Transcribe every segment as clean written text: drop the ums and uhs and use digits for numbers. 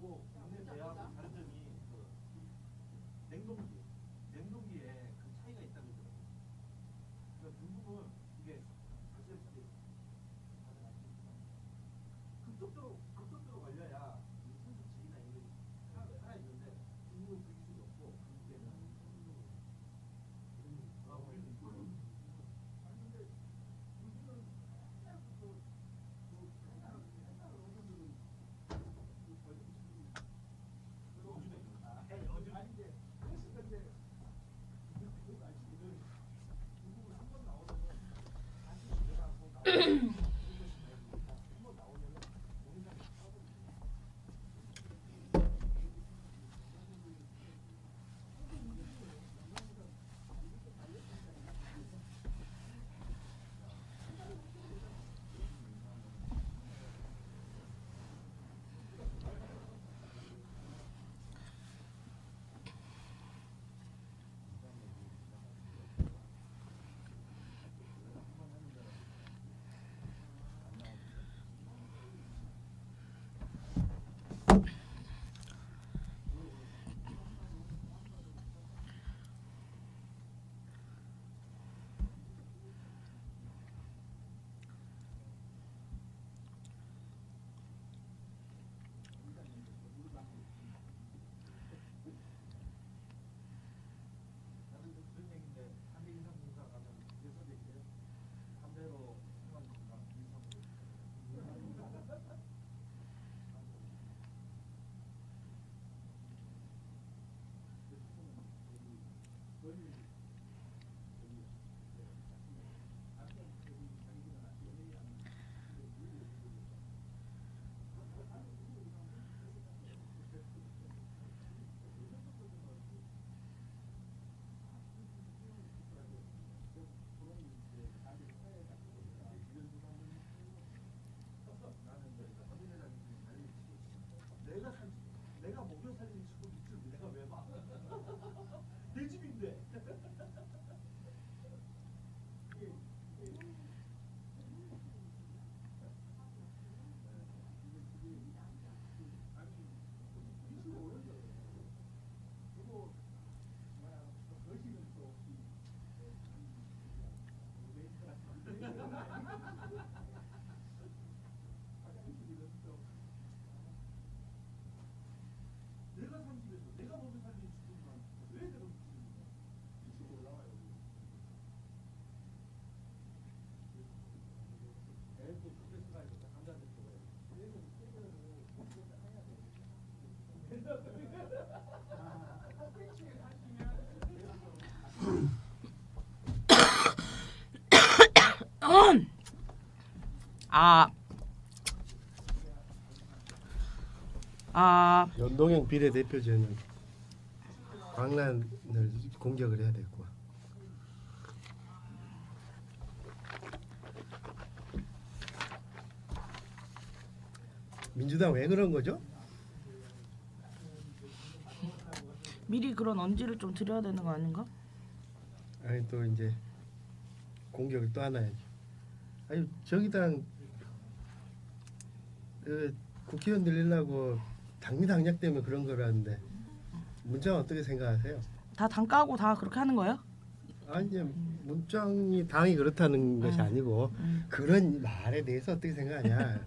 배하고 국내 배하고 다른 점이 그 냉동기에 그 차이가 있다고 그러더라고요. 그러니까 중국은 이게 아시다시피 급속도로 걸려야 이 산소질이나 이런 게 살아있는데 중국은 그 기술이 없고 중국에는 그런 얘기인데 담배 인상 공사 가면 그래서 얘기해요. 담배로 생활 건강 인상 내가 목욕 살림이 주고 밑을 내가 왜 봐? 내 집인데. 내가 산 집에서 내가 목욕 살림이 주고만 왜 내가 밑을 이쪽으로 올라와요? 애도 스트레스가 있어서 남자들 좋아해. 연동형 비례대표제는 광란을 공격을 해야 되고. 민주당 왜 그런 거죠? 미리 그런 언지를 좀 드려야 되는 거 아닌가? 아니 또 이제 공격을 또 하나 해야지. 아니 정의당 국회의원 늘리려고 당리당략 때문에 그런 거라는데 문장 어떻게 생각하세요? 다 단가하고 다 그렇게 하는 거예요? 아니 이제 문장이 당이 그렇다는 것이 아니고 그런 말에 대해서 어떻게 생각하냐?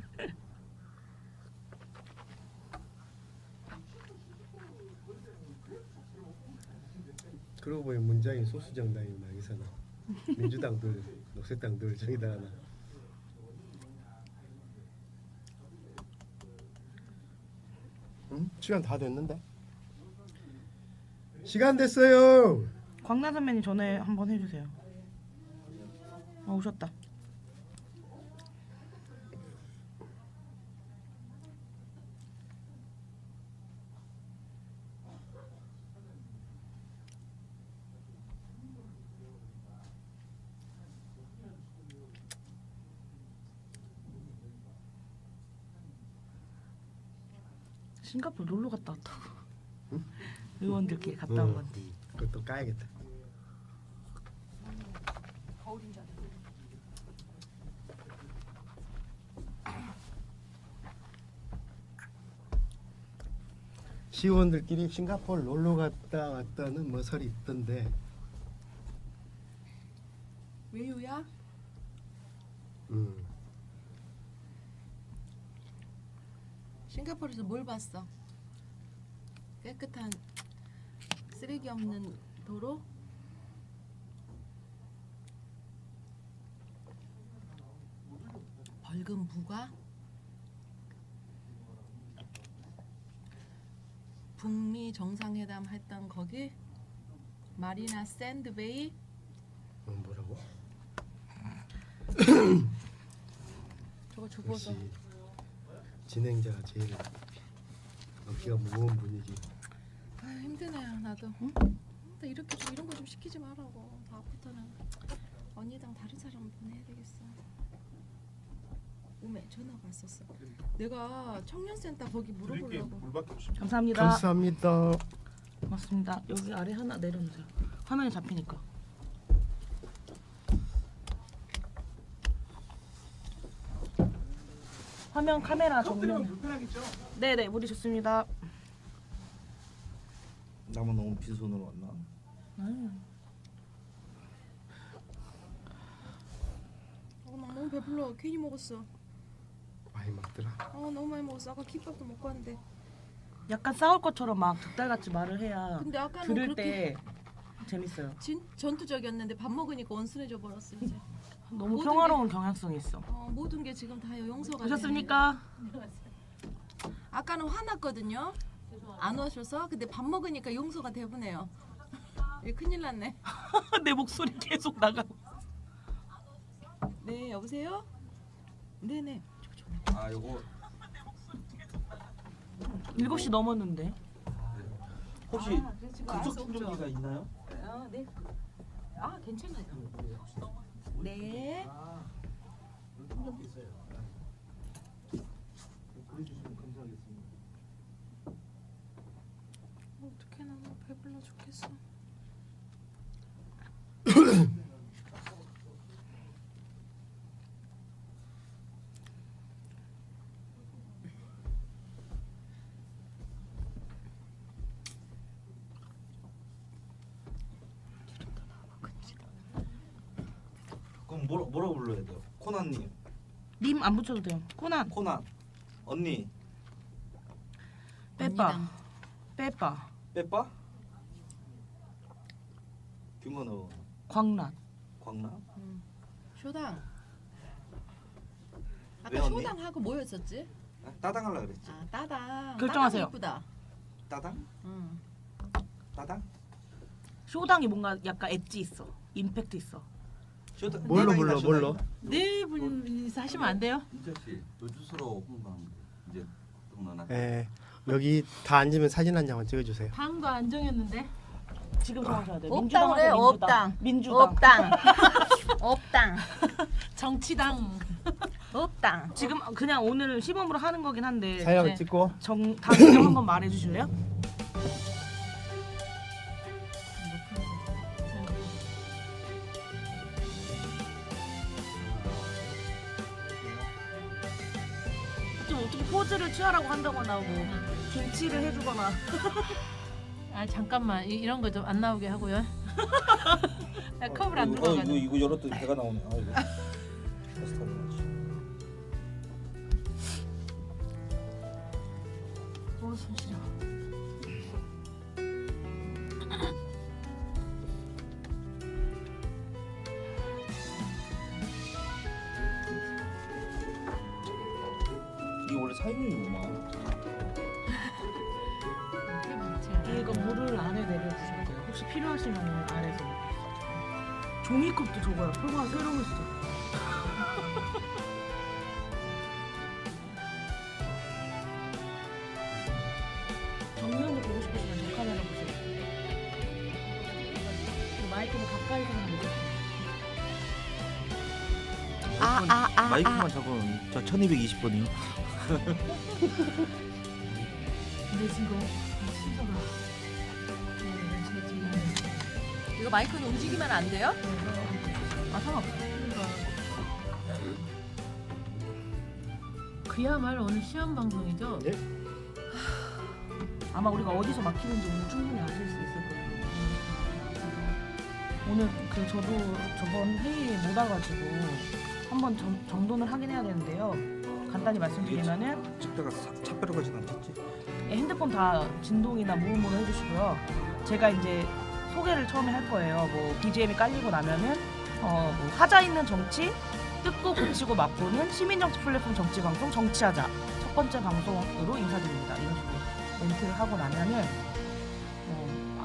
그러고 보니 문장이 소수 정당이구나 여기서는. 민주당들, 녹색당들 저기다 하나. 응? 시간 다 됐는데? 시간 됐어요. 광란 선배님 전에 한번 해주세요. 오셨다. 싱가포르 놀러 갔다 왔다고. 응? 의원들끼리 갔다 온 건데. 그것도 까야겠다. 거울인 줄 알았어. 지원들끼리 싱가포르 놀러 갔다 왔다는 뭐 설이 있던데. 외유야? 싱가포르에서 뭘 봤어? 깨끗한 쓰레기 없는 도로? 벌금 부과? 북미 정상회담 했던 거기? 마리나 샌드베이? 뭐라고? 저거 줘보소. 역시 진행자가 제일 어깨가 무거운 분이지. 아 힘드네요 나도. 응? 나 이렇게 좀 이런 거 좀 시키지 말라고. 다음부터는 언니랑 다른 사람 보내야 되겠어. 오메 전화가 왔었어. 내가 청년센터 거기 물어보려고. 물밖에 없이. 감사합니다. 감사합니다. 고맙습니다. 여기 아래 하나 내려놓으세요. 화면에 잡히니까. 화면 카메라 터뜨리면 정면. 불편하겠죠? 네네 물이 좋습니다. 나만 너무 빈손으로 왔나? 나 너무 배불러. 괜히 먹었어. 많이 먹더라. 너무 많이 먹었어. 아까 김밥도 먹고 왔는데. 약간 싸울 것처럼 막 득달같이 말을 해야 근데 아까는 들을 그렇게 때 재밌어요. 전투적이었는데 밥 먹으니까 온순해져 버렸어 이제. 너무 모든 평화로운 경향성이 있어. 모든 게 지금 다 용서가 오셨습니까? 되는데. 아까는 화났거든요. 안 오셔서. 근데 밥 먹으니까 용서가 되보네요. 큰일 났네. 내 목소리 계속 나가고. 네 여보세요? 네네. 아 요거 7시 넘었는데. 혹시 급속 충전기가 있나요? 네. 괜찮아요. 네. 충전기 있어요. 보내주시면 감사하겠습니다. 어떡해 나 너무 배불러 죽겠어. 그럼 뭐라 불러야 돼요? 코난님, 님 안 붙여도 돼요. 코난. 코난, 언니, 빼빠. 빼빠. 빼빠, 규모너, 광란. 광남. 쇼당. 왜 아까 언니? 쇼당하고 뭐였었지? 따당 하려 그랬지. 따당. 결정하세요. 따당 이쁘다. 따당? 응. 따당? 쇼당이 뭔가 약간 엣지 있어. 임팩트 있어. 쇼당. 뭘로 따당이나 불러? 뭘로? 쇼당이나. 네 분이서 하시면 안 돼요? 인철 씨, 요 주소로 홍보하면 이제 좀 넣어놨. 예. 여기 다 앉으면 사진 한 장만 찍어주세요. 방도 안 정했는데. 지금 정하셔야 돼요. 없당 그래. 민주당. 없당. 민주당. 없당. 없당. 정치당. 없당. 지금 그냥 오늘 시범으로 하는 거긴 한데 사연 네. 찍고 당정 한번 말해 주실래요? 좀 어떻게 포즈를 취하라고 한다거나 뭐 김치를 해주거나. 잠깐만 이런 거 좀 안 나오게 하고요. 컵을 안 들고 가지고. 이거 열었더니 배가 나오네. 아 이거. 파스타 먹어야지. 손 시려. 이게 원래 사인이구나. 이거 물을 안에 내려주셔야 돼요. 혹시 필요하시면 아래서. 종이컵도 저거야. 표가 새로운 시죠. 정면도 보고 싶으시면 저 카메라 보세요. 그 마이크는 가까이서 하는 거. 마이크만 잡으면 저 1220번이요. 근데 지금 진짜가. 이거 마이크는 움직이면 안 돼요? 상관없어. 그야말로 오늘 시험 방송이죠? 네? 아마 우리가 어디서 막히는지 오늘 충분히 아실 수 있을 거예요. 오늘 그 저도 저번 회의에 못 와가지고 한번 정돈을 하긴 해야 되는데요. 간단히 말씀드리면은 찍다가 차별화가지고 안 됐지. 핸드폰 다 진동이나 무음으로 해주시고요. 제가 이제 소개를 처음에 할 거예요. 뭐 BGM이 깔리고 나면은 뭐 하자 있는 정치, 뜯고 고치고 맛보는 시민정치 플랫폼 정치방송 정치하자 첫 번째 방송으로 인사드립니다. 이런 식으로 멘트를 하고 나면은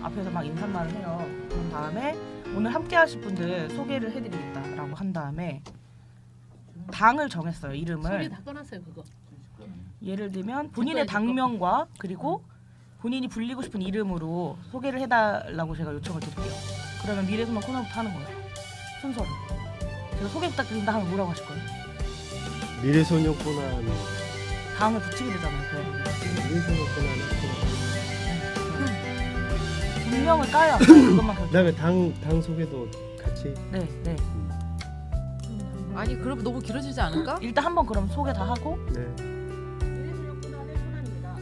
앞에서 막 인사말을 해요. 그런 다음에 오늘 함께 하실 분들 소개를 해드리겠다라고 한 다음에 당을 정했어요. 이름을. 소리 다 꺼놨어요 그거. 예를 들면 본인의 당명과 그리고 본인이 불리고 싶은 이름으로 소개를 해달라고 제가 요청을 드릴게요. 그러면 미래소년 코너부터 하는 거예요. 순서로. 제가 소개 부탁드린다 하면 뭐라고 하실 거예요? 미래소년 코난. 당을 붙이게 되잖아요. 미래소년 코난. 분명을 까야 그것만 결정. 그다음에 당 소개도 같이. 네. 아니 그럼 너무 길어지지 않을까? 일단 한번 그럼 소개 다 하고. 네. 미래소년 코난의 코난입니다.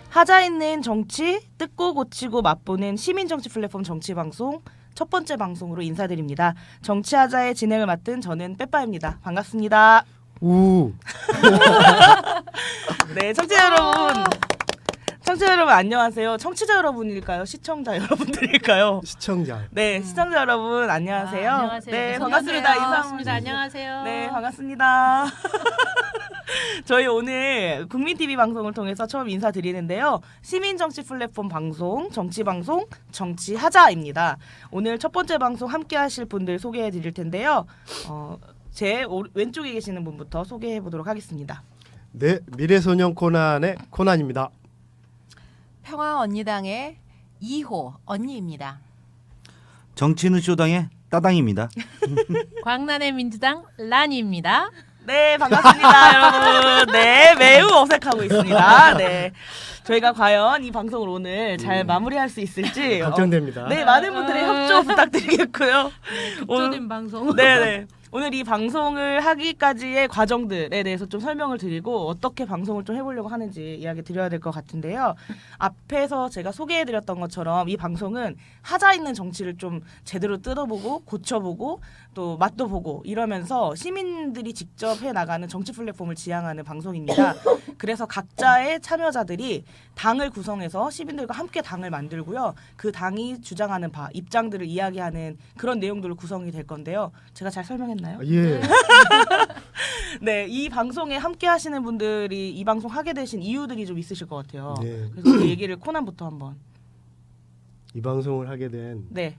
하자 있는 정치, 뜯고 고치고 맛보는 시민정치 플랫폼 정치방송 첫 번째 방송으로 인사드립니다. 정치하자의 진행을 맡은 저는 빼빠입니다. 반갑습니다. 우. 네, 청취자 여러분. 청취자 여러분 안녕하세요. 청취자 여러분일까요? 시청자 여러분들일까요? 시청자. 네, 시청자 여러분 안녕하세요. 안녕하세요. 네, 반갑습니다. 인사합니다. 안녕하세요. 네, 반갑습니다. 저희 오늘 국민TV 방송을 통해서 처음 인사드리는데요. 시민정치 플랫폼 방송, 정치방송, 정치하자입니다. 오늘 첫 번째 방송 함께 하실 분들 소개해 드릴 텐데요. 제 왼쪽에 계시는 분부터 소개해 보도록 하겠습니다. 네, 미래소년 코난의 코난입니다. 평화 언니당의 2호 언니입니다. 정치는 쇼당의 따당입니다. 광란의 민주당 란입니다. 네, 반갑습니다, 여러분. 네, 매우 어색하고 있습니다. 네. 저희가 과연 이 방송을 오늘 잘 마무리할 수 있을지 걱정됩니다. 네, 많은 분들의 협조 부탁드리겠고요. 급조된 방송. 네. 오늘 이 방송을 하기까지의 과정들에 대해서 좀 설명을 드리고 어떻게 방송을 좀 해보려고 하는지 이야기 드려야 될 것 같은데요. 앞에서 제가 소개해드렸던 것처럼 이 방송은 하자 있는 정치를 좀 제대로 뜯어보고 고쳐보고 또 맛도 보고 이러면서 시민들이 직접 해나가는 정치 플랫폼을 지향하는 방송입니다. 그래서 각자의 참여자들이 당을 구성해서 시민들과 함께 당을 만들고요. 그 당이 주장하는 바, 입장들을 이야기하는 그런 내용들로 구성이 될 건데요. 제가 잘 설명했나요? 예. 네, 이 방송에 함께 하시는 분들이 이 방송 하게 되신 이유들이 좀 있으실 것 같아요. 네. 그래서 그 얘기를 코난부터 한번. 이 방송을 하게 된 네.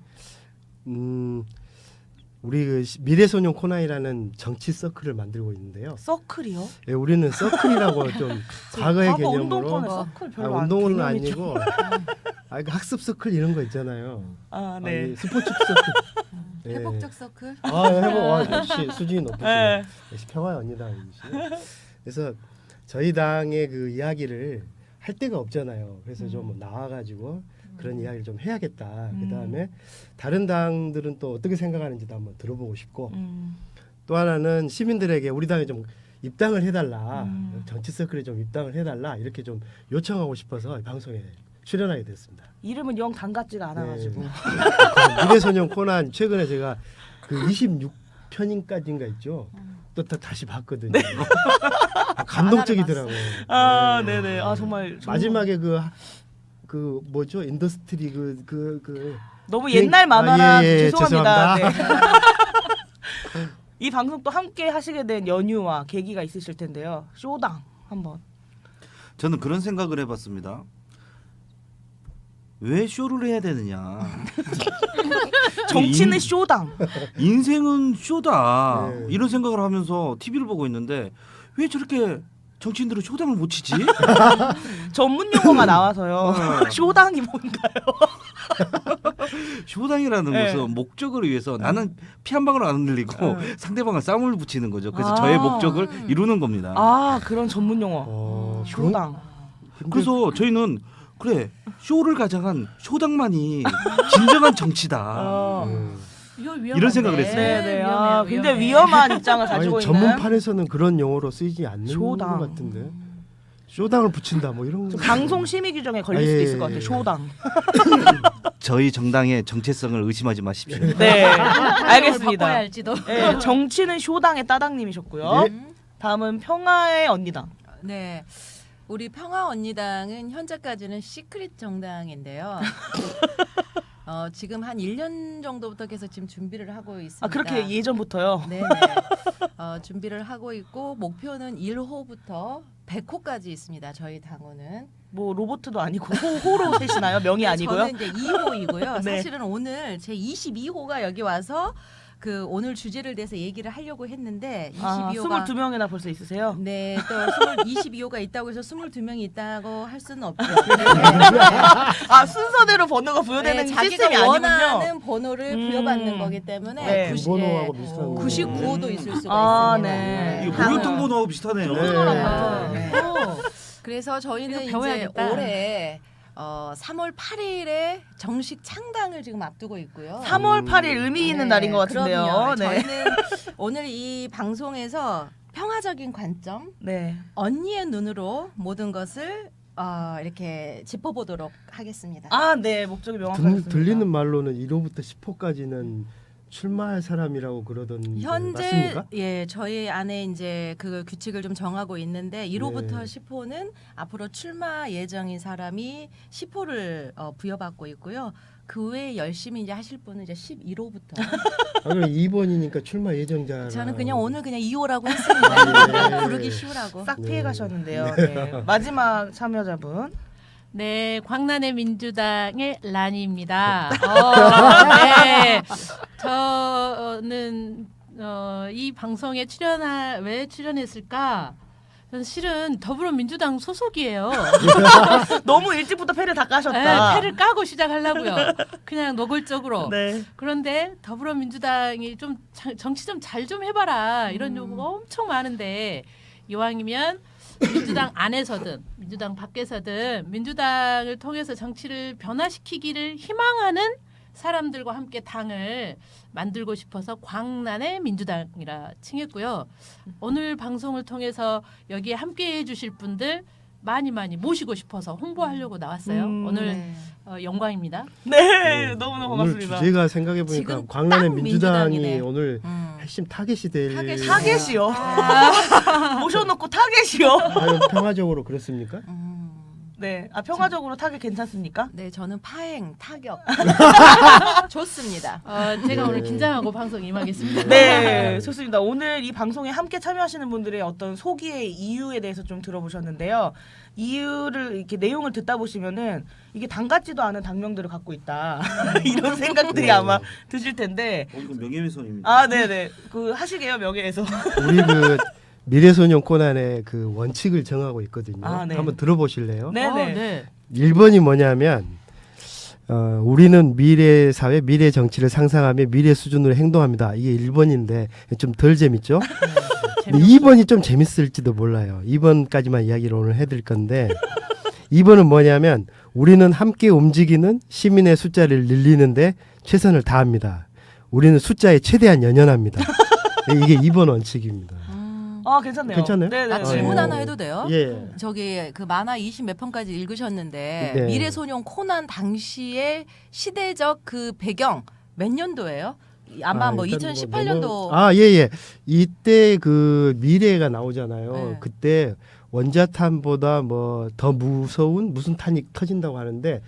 우리 그 미래소년 코난이라는 정치 서클을 만들고 있는데요. 서클이요? 예, 우리는 서클이라고 좀 과거의 과거 개념으로 운동권은 서클 별로 운동은 개념이 좀- 아니고 그 학습 서클 이런 거 있잖아요. 아, 네. 아니, 스포츠 서클. 예. 회복적 서클. 역시 수준이 높으시네. 네. 역시 평화 언니당이시네. 그래서 저희 당의 그 이야기를 할 데가 없잖아요. 그래서 좀 나와가지고 그런 이야기를 좀 해야겠다. 그다음에 다른 당들은 또 어떻게 생각하는지도 한번 들어보고 싶고 또 하나는 시민들에게 우리 당에 좀 입당을 해달라. 정치 서클에 좀 입당을 해달라. 이렇게 좀 요청하고 싶어서 방송에 출연하게 됐습니다. 이름은 영 당 같지가 않아가지고. 그 미래소년 코난 최근에 제가 그 26편인까지인가 있죠. 또 다시 봤거든요. 감동적이더라고요. 아, 네. 네네. 아 정말 마지막에 그 뭐죠? 인더스트리 너무 비행- 옛날 만화라 예, 죄송합니다. 네. 죄송합니다. 이 방송 또 함께 하시게 된 연유와 계기가 있으실 텐데요. 쇼당 한번. 저는 그런 생각을 해봤습니다. 왜 쇼를 해야 되느냐? 정치는 쇼당. 인생은 쇼다. 네. 이런 생각을 하면서 TV를 보고 있는데 왜 저렇게 정치인들은 쇼당을 못 치지? 전문 용어가 나와서요. 쇼당이 뭔가요? 쇼당이라는 네. 것은 목적을 위해서 나는 피 한 방울 안 흘리고 상대방을 싸움을 붙이는 거죠. 그래서 아. 저의 목적을 이루는 겁니다. 아 그런 전문 용어. 쇼당. 그래서 저희는 그래 쇼를 가장한 쇼당만이 진정한 정치다. 이거 위험한데. 이런 생각을 했어요. 네네. 아, 위험해요, 굉장히 위험해. 위험한 입장을 가지고 아니, 있는. 전문판에서는 그런 용어로 쓰이지 않는 쇼당. 것 같은데 쇼당을 붙인다 뭐 이런 거. 방송 심의 규정에 걸릴 아, 수도 예, 있을 것 예, 같아요. 예. 쇼당. 저희 정당의 정체성을 의심하지 마십시오. 네. 바꿔야 알겠습니다. 할지도. 네, 정치는 쇼당의 따당님이셨고요. 예. 다음은 평화의 언니당. 네. 우리 평화 언니당은 현재까지는 시크릿 정당인데요. 지금 한 1년 정도부터 계속 지금 준비를 하고 있습니다. 아 그렇게 예전부터요. 네네. 준비를 하고 있고 목표는 1호부터 100호까지 있습니다. 저희 당원은. 뭐 로봇도 아니고 호로 세시나요? 명이 아니고요. 저는 이제 2호이고요. 네. 사실은 오늘 제 22호가 여기 와서 그 오늘 주제를 대해서 얘기를 하려고 했는데 22호가 22명이나 벌써 있으세요? 네, 또 22호가 있다고 해서 22명이 있다고 할 수는 없죠. 아 순서대로 번호가 부여되는 네, 시스템이 자기가 아니군요. 원하는 번호를 부여받는 음. 거기 때문에 네. 90, 번호하고 비슷한 거. 99호도 있을 수가 아, 있습니다. 네. 이거 목욕탕 번호하고 비슷하네요. 네. 그래서 저희는 이거 이제 배워야겠다. 올해 3월 8일에 정식 창당을 지금 앞두고 있고요. 3월 8일 의미 있는 날인 것 같은데요. 그럼요. 네. 저희는 오늘 이 방송에서 평화적인 관점, 네. 언니의 눈으로 모든 것을 이렇게 짚어보도록 하겠습니다. 아, 네. 목적이 명확합니다. 들리는 말로는 1호부터 10호까지는 출마할 사람이라고 그러던데 현재 맞습니까? 예 저희 안에 이제 그 규칙을 좀 정하고 있는데 1호부터 네. 10호는 앞으로 출마 예정인 사람이 10호를 부여받고 있고요. 그 외에 열심히 이제 하실 분은 이제 11호부터. 아, 그럼 2번이니까 출마 예정자. 저는 그냥 오늘 그냥 2호라고 했습니다. 네. 부르기 쉬우라고. 싹 네. 피해 가셨는데요. 네. 마지막 참여자분. 네, 광란의 민주당의 라니입니다. 네, 저는 이 방송에 왜 출연했을까? 저는 실은 더불어민주당 소속이에요. 너무 일찍부터 패를 다 까셨다. 네, 패를 까고 시작하려고요. 그냥 노골적으로. 네. 그런데 더불어민주당이 좀 정치 좀 잘 좀 해봐라 이런 요구가 엄청 많은데 이왕이면 민주당 안에서든 민주당 밖에서든 민주당을 통해서 정치를 변화시키기를 희망하는 사람들과 함께 당을 만들고 싶어서 광란의 민주당이라 칭했고요. 오늘 방송을 통해서 여기에 함께해 주실 분들 많이 모시고 싶어서 홍보하려고 나왔어요. 오늘 네. 영광입니다. 네. 너무너무 오늘 반갑습니다. 주제가 생각해 보니까 지금 광란의 딱 민주당이 민주당이네. 오늘 핵심 타겟이 될. 타겟이요. 모셔놓고 타겟이요. 과연 평화적으로 그렇습니까? 네. 아 평화적으로 타겟 괜찮습니까? 네, 저는 파행, 타격 좋습니다. 제가 네. 오늘 긴장하고 방송 임하겠습니다. 네, 좋습니다. 오늘 이 방송에 함께 참여하시는 분들의 어떤 소기의 이유에 대해서 좀 들어보셨는데요. 이유를 이렇게 내용을 듣다 보시면은 이게 당 같지도 않은 당명들을 갖고 있다 이런 생각들이 아마 드실 텐데. 이거 명예훼손입니다. 아, 네네. 그 하시게요 명예에서. 우리 그 미래소년 코난의 그 원칙을 정하고 있거든요. 아, 네. 한번 들어보실래요? 네네. 네. 1번이 뭐냐면 우리는 미래 사회, 미래 정치를 상상하며 미래 수준으로 행동합니다. 이게 1번인데 좀 덜 재밌죠? 근데 2번이 좀 재밌을지도 몰라요. 2번까지만 이야기를 오늘 해드릴 건데 2번은 뭐냐면 우리는 함께 움직이는 시민의 숫자를 늘리는데 최선을 다합니다. 우리는 숫자에 최대한 연연합니다. 네, 이게 2번 원칙입니다. 아 괜찮네요. 괜찮아요? 네네. 나 질문 하나 해도 돼요? 예. 저기 그 만화 20 몇 편까지 읽으셨는데 네. 미래소년 코난 당시의 시대적 그 배경 몇 년도예요? 아마 뭐 일단 2018년도 예예. 이때 그 미래가 나오잖아요. 네. 그때 원자탄보다 뭐 더 무서운 무슨 탄이 터진다고 하는데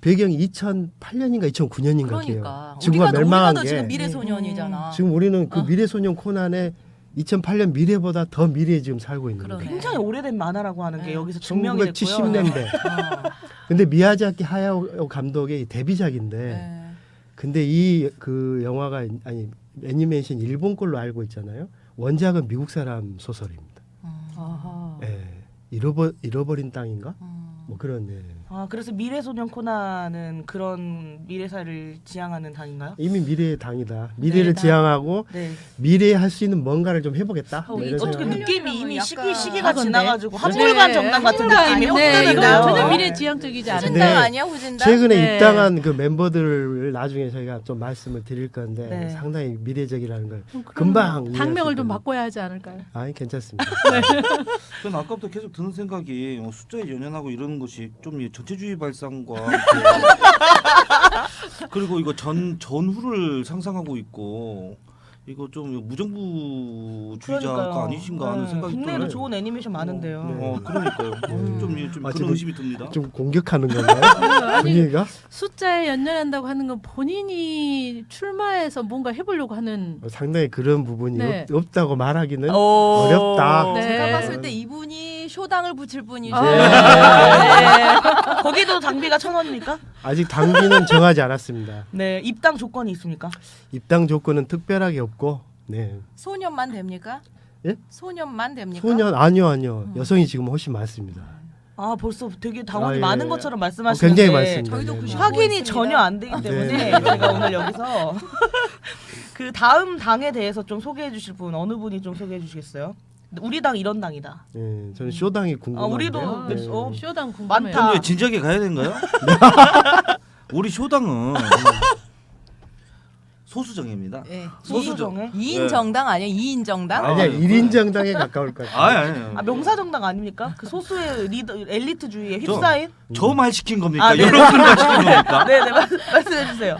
배경이 2008년인가 2009년인가 그러니까 지구가 멸망한 우리가 게 지금 미래소년이잖아. 지금 우리는 그 미래소년 코난의 2008년 미래보다 더 미래에 지금 살고 있는 그러네. 거예요. 굉장히 오래된 만화라고 하는 게 네. 여기서 증명이 됐고요. 1970년대. 근데 미야자키 하야오 감독의 데뷔작인데 네. 근데 이 그 영화가 아니 애니메이션 일본 걸로 알고 있잖아요. 원작은 미국 사람 소설입니다. 아하. 예. 잃어버린 땅인가? 뭐 그런 예. 아 그래서 미래소년 코난은 그런 미래사를 지향하는 당인가요? 이미 미래의 당이다. 미래를 네, 지향하고 네. 미래에 할 수 있는 뭔가를 좀 해보겠다. 뭐 이런 어떻게 생각을. 느낌이 이미 약간 시기가 하건데. 지나가지고 한물간 정당 같은 느낌이 확 네, 이거 드는데요. 전혀 미래지향적이지 않은데. 후진당 네. 아니야 후진당? 최근에 네. 입당한 그 멤버들을 나중에 저희가 좀 말씀을 드릴 건데 네. 상당히 미래적이라는 걸 그럼 금방 당명을 이해하실 좀 겁니다. 바꿔야 하지 않을까요? 아니 괜찮습니다. 저는 아까부터 계속 드는 생각이 숫자에 연연하고 이러는 것이 좀 전체주의 발상과 그리고 이거 전후를 상상하고 있고 이거 좀 무정부주의자가 그러니까요. 아니신가 하는 네. 생각이 국내에도 들어요. 좋은 애니메이션 많은데요. 네. 그러니까요. 좀 아, 그런 지금 의심이 듭니다. 좀 공격하는 건가요? 아니 분위기가? 숫자에 연연한다고 하는 건 본인이 출마해서 뭔가 해보려고 하는. 상당히 그런 부분이 네. 없다고 말하기는 오. 어렵다. 네. 제가 봤을 때 이분이 쇼당을 붙일 분이죠. 아, 네. 거기도 장비가 1,000원입니까? 아직 당비는 정하지 않았습니다. 네, 입당 조건이 있습니까? 입당 조건은 특별하게 없고, 네. 소년만 됩니까? 예? 소년만 됩니까? 소년 아니요. 여성이 지금 훨씬 많습니다. 아, 벌써 되게 당원이 아, 예. 많은 것처럼 말씀하시는데 굉장히 많습니다. 저희도 네, 네. 95 확인이 있습니다. 전혀 안 되기 때문에 제가 오늘 여기서 그 다음 당에 대해서 좀 소개해 주실 분 어느 분이 좀 소개해 주시겠어요? 우리 당 이런 당이다. 네, 저는 쇼당이 궁금한데. 우리도 네. 쇼당 궁금해요. 많다. 그럼 왜 진지하게 가야 되는가요? 우리 쇼당은 소수정예입니다. 예. 소수정에? 2인 정당 아니야? 2인 정당? 아니야, 1인 정당에 가까울 것 같아요. 아니. 아, 명사정당 아닙니까? 그 소수의 리더 엘리트주의에 저- 휩싸인? 저 말 시킨 겁니까? 아, 네. 여러분들 말 시킨 겁니까? 네네 말씀해 주세요.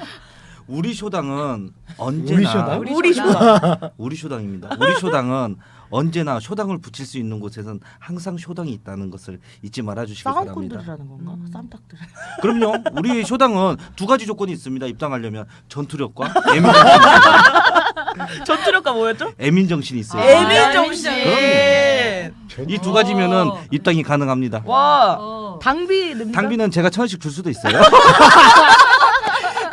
우리 쇼당은 언제나 우리 쇼당? 우리 쇼당. 우리 쇼당입니다. 우리 쇼당은 언제나 쇼당을 붙일 수 있는 곳에선 항상 쇼당이 있다는 것을 잊지 말아 주시기 바랍니다. 쌍콘들이라는 건가? 쌈딱들. 그럼요. 우리 쇼당은 두 가지 조건이 있습니다. 입당하려면 전투력과 애민정신. 전투력가 뭐였죠? 애민정신이 있어요. 애민정신. 이 두 가지면은 입당이 가능합니다. 와 어. 당비 됩니까? 당비는 제가 1,000원씩 줄 수도 있어요.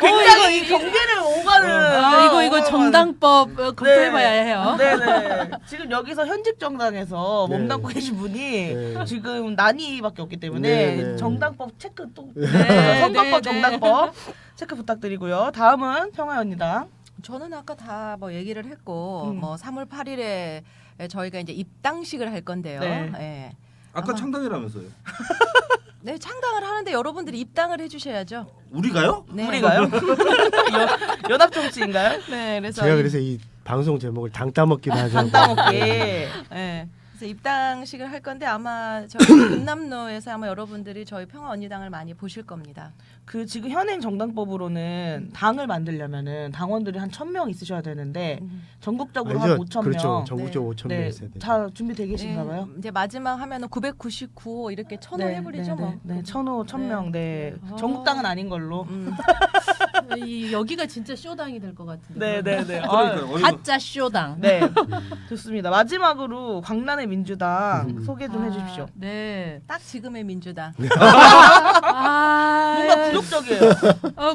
굉장히 이 경계를 오가는. 이거 정당법 검토해봐야 해요. 네네. 지금 여기서 현직 정당에서 네. 몸담고 계신 분이 네. 지금 난이밖에 없기 때문에 네, 네. 정당법 체크 또 네, 선거법 네, 정당법 체크 부탁드리고요. 다음은 평화연이당. 저는 아까 다 뭐 얘기를 했고 음. 뭐 3월 8일에 저희가 이제 입당식을 할 건데요. 네. 예. 아까 창당이라면서요. 네, 창당을 하는데 여러분들이 입당을 해주셔야죠. 우리가요? 네. 우리가요? 연합 정치인가요? 네, 그래서 제가 그래서 이 방송 제목을 당 따먹기로 하죠. 당 따먹기. 네. 그래서 입당식을 할 건데 아마 저희 금남로에서 아마 여러분들이 저희 평화 언니당을 많이 보실 겁니다. 그 지금 현행 정당법으로는 당을 만들려면은 당원들이 한 1,000명 있으셔야 되는데 전국적으로 한 아니죠. 5,000명. 그렇죠. 전국적으로 5천 명 네, 있어야 돼요. 다 준비되어 계신가 네, 봐요. 이제 마지막 하면은 999호 이렇게 천호 해버리죠 뭐. 네, 1,000호, 1,000명. 네. 네. 전국당은 아닌 걸로. 여기가 진짜 쇼당이 될 것 같은데. 네. 가짜 쇼당. 네. 좋습니다. 마지막으로 광란의 민주당 소개 좀 해주십시오. 네. 딱 지금의 민주당. 뭔가 부족적이에요.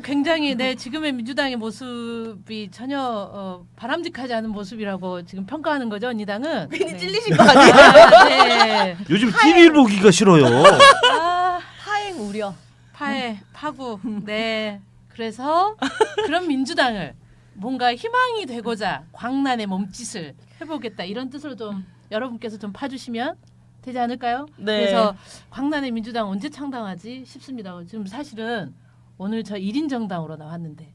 굉장히 지금의 민주당의 모습이 전혀 바람직하지 않은 모습이라고 지금 평가하는 거죠, 언니당은. 괜히 찔리신 거 아니에요? 네. 요즘 TV 보기가 싫어요. 파행 우려. 파구. 네. 그래서 그런 민주당을 뭔가 희망이 되고자 광란의 몸짓을 해보겠다 이런 뜻으로 좀 여러분께서 좀 파주시면 되지 않을까요? 네. 그래서 광란의 민주당 언제 창당하지 싶습니다. 지금 사실은 오늘 저 1인 정당으로 나왔는데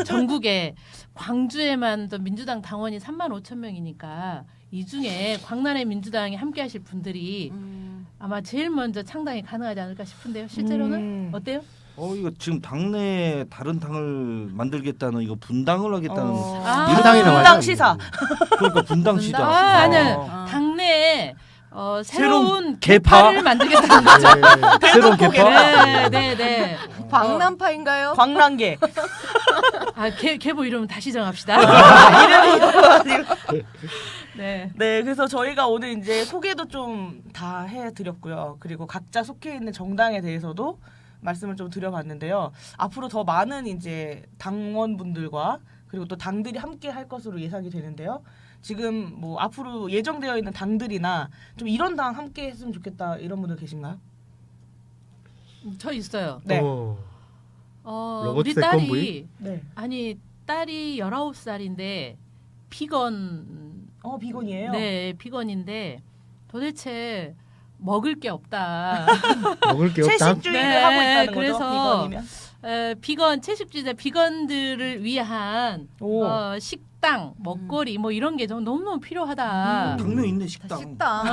전국에 광주에만 또 민주당 당원이 35,000명이니까 이 중에 광란의 민주당에 함께하실 분들이 아마 제일 먼저 창당이 가능하지 않을까 싶은데요. 실제로는 어때요? 이거 지금 당내에 다른 당을 만들겠다는 이거 분당을 하겠다는 민주당이라고 분당 하죠. 시사. 그러니까 분당 시다. 아니요. 당내에 새로운 개파? 개파를 만들겠다는 거죠. 새로운 개파. 네. 광남파인가요? 광란계. 개보 이름 다시 정합시다. 네. 네, 그래서 저희가 오늘 이제 소개도 좀 다 해드렸고요. 그리고 각자 속해 있는 정당에 대해서도 말씀을 좀 드려봤는데요. 앞으로 더 많은 이제 당원분들과 그리고 또 당들이 함께 할 것으로 예상이 되는데요. 지금 뭐 앞으로 예정되어 있는 당들이나 좀 이런 당 함께 했으면 좋겠다 이런 분들 계신가요? 저 있어요. 네. 로버트 우리 세컨 딸이 부인? 네. 딸이 19살인데 비건 비건이에요. 네, 비건인데 도대체 먹을 게 없다. 먹을 게 없다. 채식주의를 네, 하고 있다는 그래서 거죠. 비건이면. 비건 채식주의자 비건들을 위한 오. 식당, 먹거리 뭐 이런 게 너무너무 필요하다. 당면 있네 식당. 식당.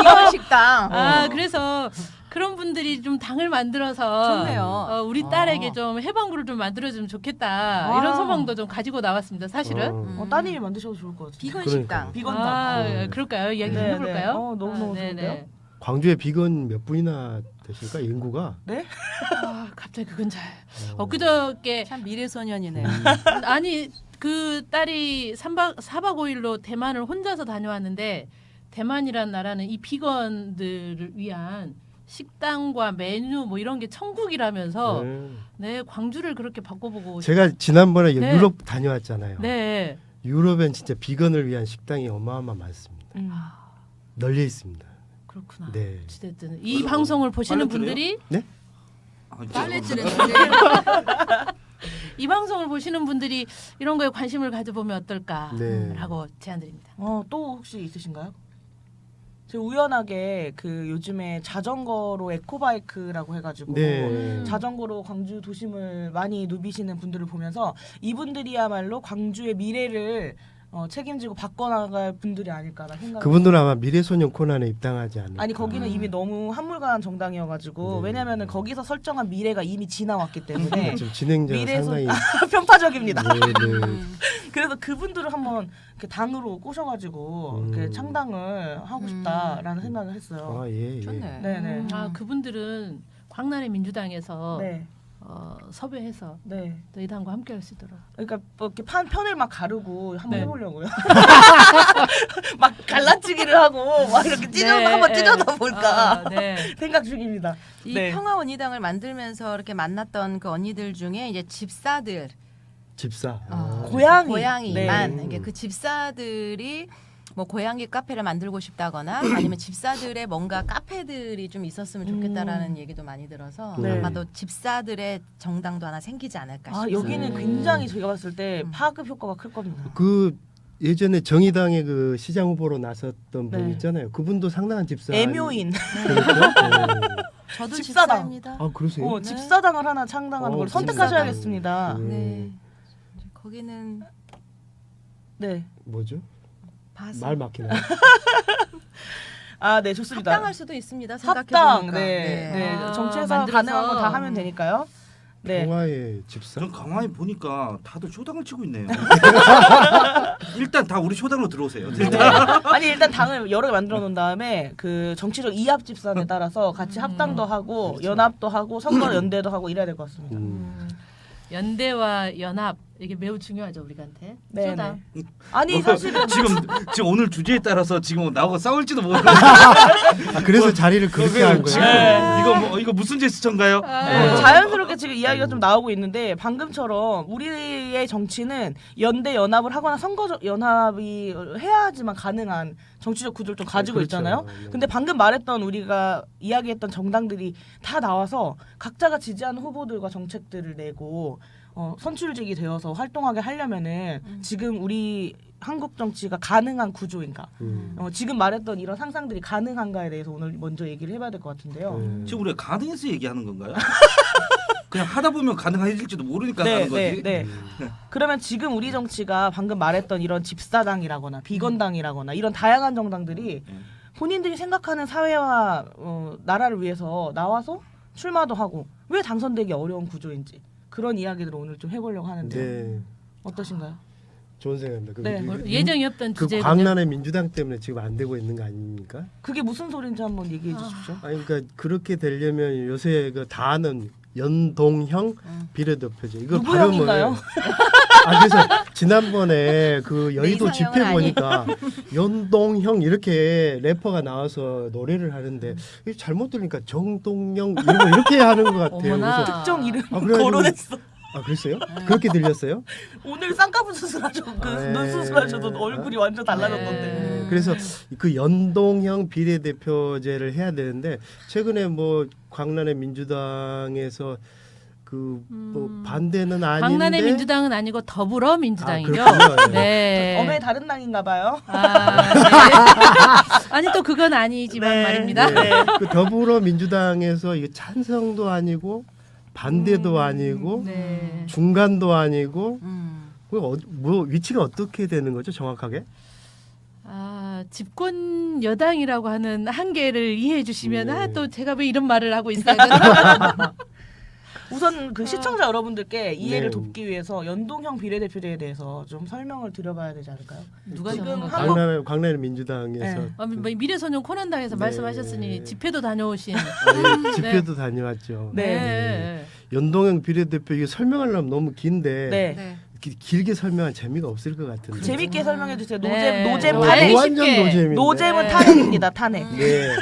이건 식당. 그래서 그런 분들이 좀 당을 만들어서 좋네요. 우리 딸에게 좀 해방구를 좀 만들어주면 좋겠다. 이런 소망도 좀 가지고 나왔습니다. 사실은. 따님이 만드셔도 좋을 것 같아요. 비건 그러니까요. 식당. 비건당. 그럴까요? 이야기 좀 네, 해볼까요? 네. 너무너무 좋은데요? 광주에 비건 몇 분이나 되실까? 인구가? 갑자기 그건 잘. 그저께 참 미래소년이네요. 아니 그 딸이 4박 5일로 대만을 혼자서 다녀왔는데 대만이란 나라는 이 비건들을 위한 식당과 메뉴 뭐 이런 게 천국이라면서 네 광주를 그렇게 바꿔보고 제가 지난번에 네. 유럽 다녀왔잖아요. 네. 유럽엔 진짜 비건을 위한 식당이 어마어마 많습니다. 널려 있습니다. 그렇구나. 네. 어쨌든 이 방송을 보시는 분들이 빨래질에 이 방송을 보시는 분들이 이런 거에 관심을 가져보면 어떨까라고 네. 제안드립니다. 또 혹시 있으신가요? 제가 우연하게 그 요즘에 자전거로 에코바이크라고 해가지고 네. 자전거로 광주 도심을 많이 누비시는 분들을 보면서 이분들이야말로 광주의 미래를 책임지고 바꿔나갈 분들이 아닐까라는 생각이. 그분들은 아마 미래소년 코난에 입당하지 않을까. 아니 거기는 이미 너무 한물간한 정당이어가지고 네. 왜냐하면은 거기서 설정한 미래가 이미 지나왔기 때문에 지금 진행자가 미래소- 상당히 편파적입니다. 네, 네. 그래서 그분들을 한번 이렇게 당으로 꼬셔가지고 이렇게 창당을 하고 싶다라는 생각을 했어요. 예. 좋네. 네네. 그분들은 광란의 민주당에서 네. 섭외해서 네. 또 이 당과 함께할 수 있도록. 그러니까 뭐 이렇게 편을 막 가르고 한번 네. 해보려고요. 막 갈라치기를 하고 막 이렇게 찢어 네. 한번 찢어다 볼까 네. 생각 중입니다. 이 네. 평화원의당을 만들면서 이렇게 만났던 그 언니들 중에 이제 집사들 집사. 네. 고양이만 이게 그 집사들이 뭐 고양이 카페를 만들고 싶다거나 아니면 집사들의 뭔가 카페들이 좀 있었으면 좋겠다라는 얘기도 많이 들어서 네. 아마도 집사들의 정당도 하나 생기지 않을까 싶어요. 여기는 굉장히 제가 봤을 때 파급 효과가 클 겁니다. 그 예전에 정의당의 그 시장 후보로 나섰던 분 네. 있잖아요. 그분도 상당한 집사. 애묘인. 그렇죠? 저도 집사당. 집사입니다. 아 그러세요? 네. 집사당을 하나 창당하는 걸 선택하셔야겠습니다. 네. 거기는 네. 뭐죠? 봐서 말 막히네. 네 좋습니다. 합당할 수도 있습니다. 합당. 생각해보니까. 네. 정치에서 만들어서. 가능한 건 다 하면 되니까요. 네. 평화의 집사. 전 가만히 보니까 다들 쇼당을 치고 있네요. 일단 다 우리 쇼당으로 들어오세요. 아니 일단 당을 여러 개 만들어 놓은 다음에 그 정치적 이합 집산에 따라서 같이 합당도 하고 연합도 하고 선거 연대도 하고 이래야 될 것 같습니다. 연대와 연합 이게 매우 중요하죠 우리한테. 네, 쇼당. 아니 사실은 지금 오늘 주제에 따라서 지금 나하고 싸울지도 모르는. 그래서 자리를 그렇게 한 지금 거예요. 이거 무슨 제스처인가요? 자연스럽게 지금 이야기가 좀 나오고 있는데 방금처럼 우리의 정치는 연대 연합을 하거나 선거 연합이 해야지만 가능한 정치적 구조를 좀 가지고 그렇죠. 있잖아요. 네. 근데 방금 말했던 우리가 이야기했던 정당들이 다 나와서 각자가 지지하는 후보들과 정책들을 내고 선출직이 되어서 활동하게 하려면은 지금 우리 한국 정치가 가능한 구조인가? 음. 지금 말했던 이런 상상들이 가능한가에 대해서 오늘 먼저 얘기를 해봐야 될 것 같은데요. 지금 우리가 가능해서 얘기하는 건가요? 그냥 하다 보면 가능해질지도 모르니까 하는 거지. 네. 그러면 지금 우리 정치가 방금 말했던 이런 집사당이라거나 비건당이라거나 이런 다양한 정당들이 본인들이 생각하는 사회와 나라를 위해서 나와서 출마도 하고 왜 당선되기 어려운 구조인지 그런 이야기들을 오늘 좀 해보려고 하는데 네. 어떠신가요? 좋은 생각입니다. 네. 예정이 없던 그 주제군요. 광란의 민주당 때문에 지금 안 되고 있는 거 아닙니까? 그게 무슨 소리인지 한번 얘기해 주십시오. 아니 그러니까 그렇게 되려면 요새 그 다 아는 연동형 비례대표제 이거 누구 형인가요? 그래서 지난번에 그 여의도 네, 집회 이상형은 보니까 연동형 이렇게 래퍼가 나와서 노래를 하는데 이게 잘못 들으니까 정동영 이렇게 하는 것 같아요. 어머나. 그래서 특정 이름 그래가지고- 거론했어. 그랬어요? 그렇게 들렸어요? 오늘 쌍꺼풀 수술하셔. 네. 눈 수술하셔도 얼굴이 완전 달라졌던데. 그래서 그 연동형 비례대표제를 해야 되는데 최근에 뭐 광란의 민주당에서 그 뭐 반대는 아닌데 광란의 민주당은 아니고 더불어 민주당이죠. 그렇군요. 네. 엄의 다른 당인가 봐요. 아니 또 그건 아니지만 네. 말입니다. 그 더불어민주당에서 이게 찬성도 아니고 반대도 아니고 네. 중간도 아니고 음. 뭐 위치가 어떻게 되는 거죠 정확하게? 집권 여당이라고 하는 한계를 이해해 주시면 네. 또 제가 왜 이런 말을 하고 있어요. 우선 그 시청자 여러분들께 이해를 네. 돕기 위해서 연동형 비례대표제에 대해서 좀 설명을 드려봐야 되지 않을까요? 누가 지금 정한 한국- 거죠? 광란의 민주당에서 네. 미래소년 코난당에서 네. 말씀하셨으니 집회도 다녀오신. 집회도 다녀왔죠. 네. 연동형 비례대표 이게 설명하려면 너무 긴데 네. 네. 길게 설명한 재미가 없을 것 같은데. 재밌게 설명해 주세요. 네. 노잼 네. 탄핵. 완전 쉽게. 노잼인데. 노잼은 탄핵입니다. 탄핵. 네. 네.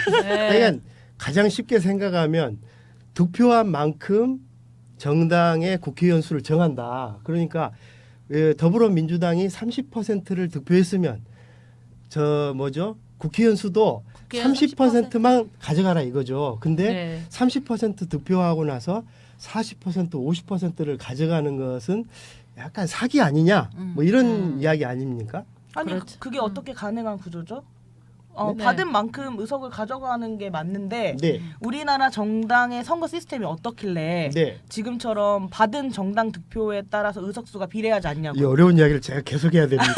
그러니까 가장 쉽게 생각하면 득표한 만큼 정당의 국회의원 수를 정한다. 그러니까 더불어민주당이 30%를 득표했으면 국회의원 수도 국회의원 30%만 가져가라 이거죠. 근데 네. 30% 득표하고 나서 40% 50%를 가져가는 것은 약간 사기 아니냐 뭐 이런 이야기 아닙니까? 아니 그렇죠. 그게 어떻게 가능한 구조죠? 네. 받은 만큼 의석을 가져가는 게 맞는데 네. 우리나라 정당의 선거 시스템이 어떻길래 네. 지금처럼 받은 정당 득표에 따라서 의석수가 비례하지 않냐고. 이 어려운 이야기를 제가 계속 해야 됩니다.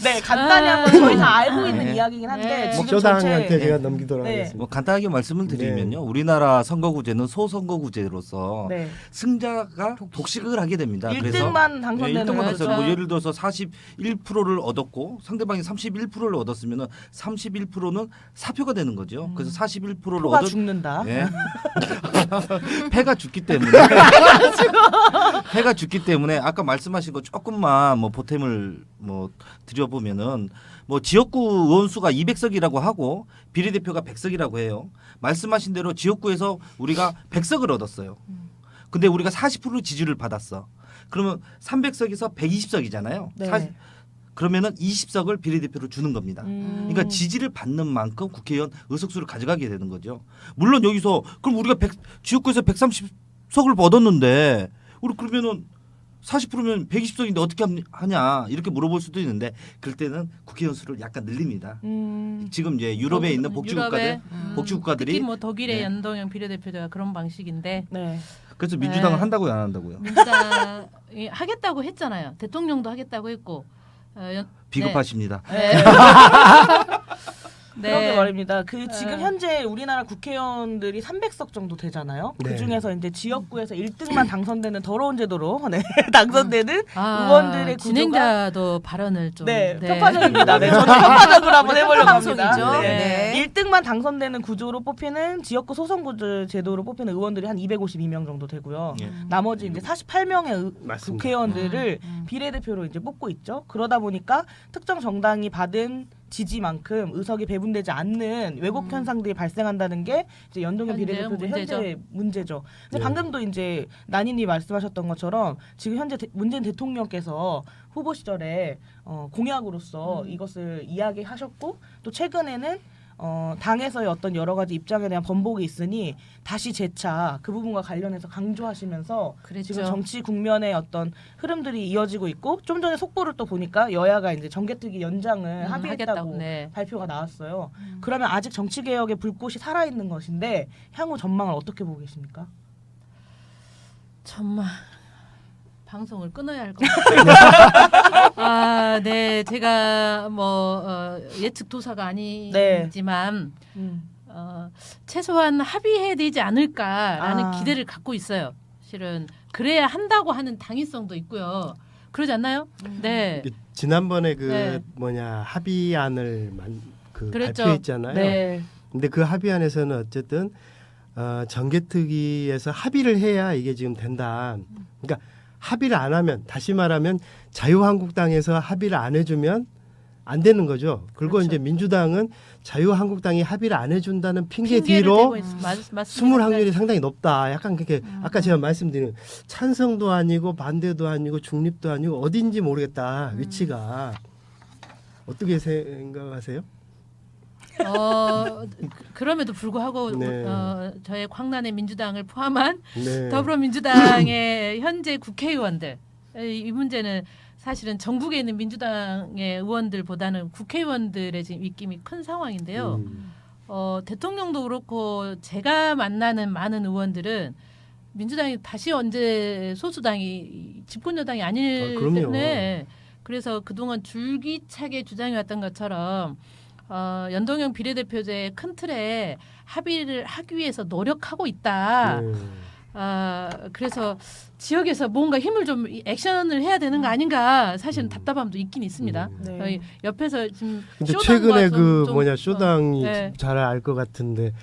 네, 간단히 한번 저희 다 알고 있는 네. 이야기긴 한데 네. 지금 목조당한테 전체 제가 넘기도록 네. 하겠습니다. 뭐 간단하게 말씀을 드리면요, 우리나라 선거구제는 소선거구제로서 네. 승자가 독식을 하게 됩니다. 1등만 당선되는 1등만 거죠. 뭐 예를 들어서 41%를 얻었고 상대방이 31%를 얻었으면은 31%는 사표가 되는 거죠. 그래서 41%를 표가 얻은 죽는다. 예. 패가 죽기 때문에 패가 죽기 때문에 아까 말씀하신 거 조금만 뭐 보탬을 뭐 드려보면은 뭐 지역구 의원 수가 200석이라고 하고 비례대표가 100석이라고 해요. 말씀하신 대로 지역구에서 우리가 100석을 얻었어요. 근데 우리가 40% 지지를 받았어. 그러면 300석에서 120석이잖아요. 네. 그러면은 20석을 비례대표로 주는 겁니다. 그러니까 지지를 받는 만큼 국회의원 의석수를 가져가게 되는 거죠. 물론 여기서 그럼 우리가 지역구에서 130석을 얻었는데 우리 그러면은 40%면 120석인데 어떻게 하냐 이렇게 물어볼 수도 있는데 그럴 때는 국회의원 수를 약간 늘립니다. 지금 이제 유럽에 있는 복지국가들 복지국가들이 특히 뭐 독일의 네. 연동형 비례대표제가 그런 방식인데 네. 그래서 민주당은 네. 한다고요 안 한다고요? 민주당이 하겠다고 했잖아요. 대통령도 하겠다고 했고 비겁하십니다. 네. 그러게 말입니다. 그 지금 네. 현재 우리나라 국회의원들이 300석 정도 되잖아요. 네. 그 중에서 이제 지역구에서 1등만 당선되는 더러운 제도로 네, 당선되는 아, 의원들의 구조가 진행자도 발언을 좀 네, 편파적입니다. 네, 저는 편파적으로 한번 해보려고 합니다. 방송이죠. 네. 네. 1등만 당선되는 구조로 뽑히는 지역구 소선구제 제도로 뽑히는 의원들이 한 252명 정도 되고요. 예. 나머지 이제 48명의 맞습니다. 국회의원들을 비례대표로 이제 뽑고 있죠. 그러다 보니까 특정 정당이 받은 지지만큼 의석이 배분되지 않는 왜곡 현상들이 발생한다는 게 이제 연동형 현재 비례대표제 문제죠. 현재 문제죠. 근데 네. 방금도 이제 난이님 말씀하셨던 것처럼 지금 현재 문재인 대통령께서 후보 시절에 공약으로서 이것을 이야기하셨고 또 최근에는 당에서의 어떤 여러 가지 입장에 대한 번복이 있으니 다시 재차 그 부분과 관련해서 강조하시면서 그랬죠. 지금 정치 국면의 어떤 흐름들이 이어지고 있고 좀 전에 속보를 또 보니까 여야가 이제 정개특위 연장을 합의했다고 네. 발표가 나왔어요. 그러면 아직 정치 개혁의 불꽃이 살아 있는 것인데 향후 전망을 어떻게 보고 계십니까? 정말 방송을 끊어야 할 것 같아요. 아, 네, 제가 뭐 예측 도사가 아니지만 최소한 합의해야 되지 않을까라는 기대를 갖고 있어요. 실은 그래야 한다고 하는 당위성도 있고요. 그러지 않나요? 네. 지난번에 그 네. 합의안을 그랬죠. 발표했잖아요. 네. 근데 그 합의안에서는 어쨌든 정개특위에서 합의를 해야 이게 지금 된다. 그러니까 합의를 안 하면 다시 말하면 자유한국당에서 합의를 안 해주면 안 되는 거죠. 그리고 그렇죠. 이제 민주당은 자유한국당이 합의를 안 해준다는 핑계 핑계를 뒤로 대고 맞습니다. 숨을 확률이 상당히 높다. 약간 그렇게 아까 제가 말씀드린 찬성도 아니고 반대도 아니고 중립도 아니고 어딘지 모르겠다. 위치가 어떻게 생각하세요? 그럼에도 불구하고 네. 저의 광란의 민주당을 포함한 네. 더불어민주당의 현재 국회의원들 이 문제는 사실은 전국에 있는 민주당의 의원들보다는 국회의원들의 지금 입김이 큰 상황인데요. 대통령도 그렇고 제가 만나는 많은 의원들은 민주당이 다시 언제 소수당이 집권 여당이 아닐 그럼요. 때문에 그래서 그동안 줄기차게 주장해왔던 것처럼 연동형 비례대표제의 큰 틀에 합의를 하기 위해서 노력하고 있다. 그래서 지역에서 뭔가 힘을 좀 액션을 해야 되는 거 아닌가 사실은 답답함도 있긴 있습니다. 네. 옆에서 지금 근데 쇼당과 최근에 좀 쇼당이 네. 잘 알 것 같은데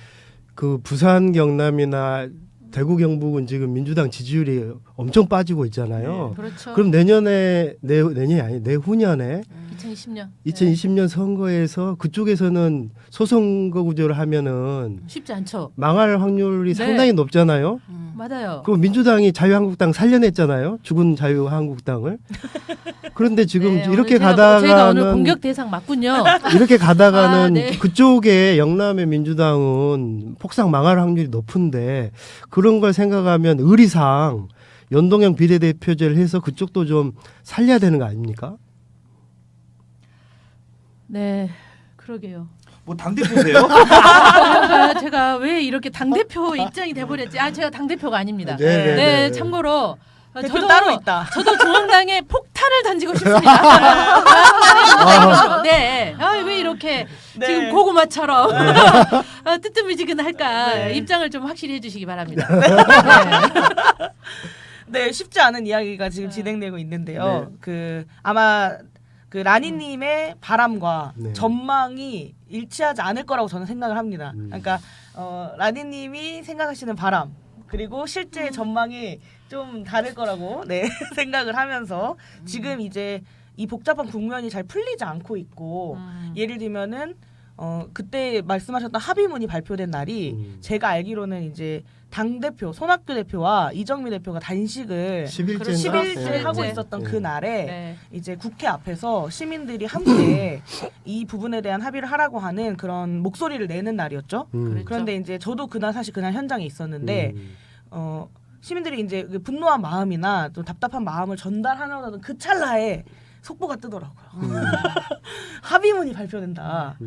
그 부산 경남이나 대구 경북은 지금 민주당 지지율이 엄청 빠지고 있잖아요. 그렇죠. 그럼 내년이 아니 내후년에 2020년 2020년 선거에서 그쪽에서는 소선거 구조를 하면은 쉽지 않죠. 망할 확률이 네. 상당히 높잖아요. 맞아요. 그 민주당이 자유한국당 살려냈잖아요. 죽은 자유한국당을. 그런데 지금 네, 이렇게 오늘 가다가는 제가 오늘 공격 대상 맞군요. 이렇게 가다가는 아, 네. 그쪽에 영남의 민주당은 폭삭 망할 확률이 높은데 그런 걸 생각하면 의리상 연동형 비례대표제를 해서 그쪽도 좀 살려야 되는 거 아닙니까? 네, 그러게요. 뭐 당대표세요? 제가 왜 이렇게 당 대표 입장이 돼버렸지? 제가 당 대표가 아닙니다. 네, 네, 참고로 대표 따로 있다. 저도 중앙당에 폭탄을 던지고 싶습니다. 네, 왜 이렇게 네. 지금 고구마처럼 뜨뜻미지근할까 네. 입장을 좀 확실히 해주시기 바랍니다. 네, 쉽지 않은 이야기가 지금 진행되고 있는데요. 아마 라니님의 바람과 네. 전망이 일치하지 않을 거라고 저는 생각을 합니다. 그러니까 라니님이 생각하시는 바람 그리고 실제 전망이 좀 다를 거라고 생각을 하면서 지금 이제 이 복잡한 국면이 잘 풀리지 않고 있고 예를 들면은 그때 말씀하셨던 합의문이 발표된 날이 제가 알기로는 이제 당 대표 손학규 대표와 이정미 대표가 단식을 10일째 하고 있었던 그 날에 이제 국회 앞에서 시민들이 함께 이 부분에 대한 합의를 하라고 하는 그런 목소리를 내는 날이었죠. 그런데 이제 저도 그날 현장에 있었는데 시민들이 이제 그 분노한 마음이나 좀 답답한 마음을 전달하려는 그 찰나에 속보가 뜨더라고요. 합의문이 발표된다.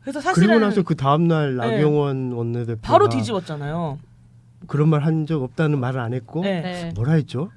그래서 사실은 그리고 나서 그 다음 날 나경원 원내대표가 바로 뒤집었잖아요. 그런 말 한 적 없다는 말을 안 했고 네. 뭐라 했죠?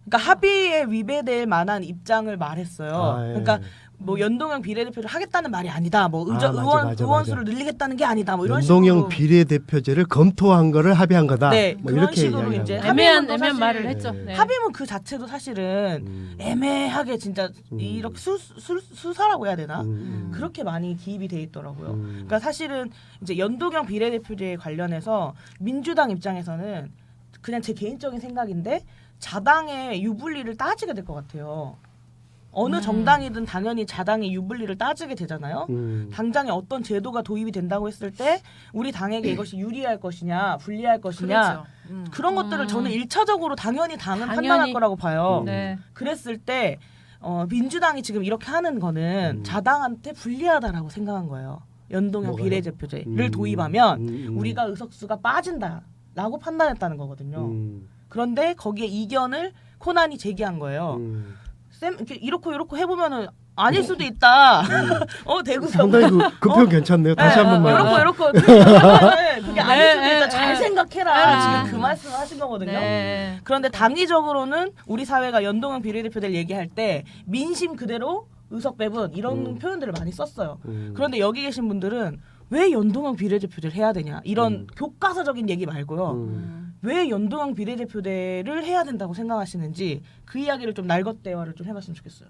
그러니까 합의에 위배될 만한 입장을 말했어요. 예. 그러니까 뭐 연동형 비례대표를 하겠다는 말이 아니다. 뭐 맞아. 의원 수를 늘리겠다는 게 아니다. 뭐 이런 연동형 식으로 비례대표제를 검토한 거를 합의한 거다. 네, 뭐 그런 이렇게 식으로 이야기한 이제 거예요. 합의문도 애매한 사실 말을 했죠. 네. 네. 합의문 그 자체도 사실은 애매하게 진짜 이렇게 수사라고 해야 되나? 그렇게 많이 기입이 돼 있더라고요. 그러니까 사실은 이제 연동형 비례대표제에 관련해서 민주당 입장에서는 그냥 제 개인적인 생각인데 자당의 유불리를 따지게 될 것 같아요. 어느 정당이든 당연히 자당의 유불리를 따지게 되잖아요. 당장에 어떤 제도가 도입이 된다고 했을 때 우리 당에게 이것이 유리할 것이냐 불리할 것이냐 그렇죠. 그런 것들을 저는 1차적으로 당연히 당은 판단할 거라고 봐요. 네. 그랬을 때 민주당이 지금 이렇게 하는 거는 자당한테 불리하다라고 생각한 거예요. 연동형 뭐가요? 비례대표제를 도입하면 음. 우리가 의석수가 빠진다라고 판단했다는 거거든요. 그런데 거기에 이견을 코난이 제기한 거예요. 쌤 이렇게 해보면은 아닐 수도 있다. 대구서 상당히 그 표현 괜찮네요. 다시 한 번만. 이렇게 그게 아닐 수도 있다. 네, 잘 네. 생각해라. 네. 지금 그 말씀을 하신 거거든요. 네. 그런데 당리적으로는 우리 사회가 연동형 비례대표제를 얘기할 때 민심 그대로 의석 배분 이런 표현들을 많이 썼어요. 그런데 여기 계신 분들은 왜 연동형 비례대표제를 해야 되냐 이런 교과서적인 얘기 말고요. 왜 연동형 비례대표제를 해야 된다고 생각하시는지 그 이야기를 좀 날것 대화를 좀 해봤으면 좋겠어요.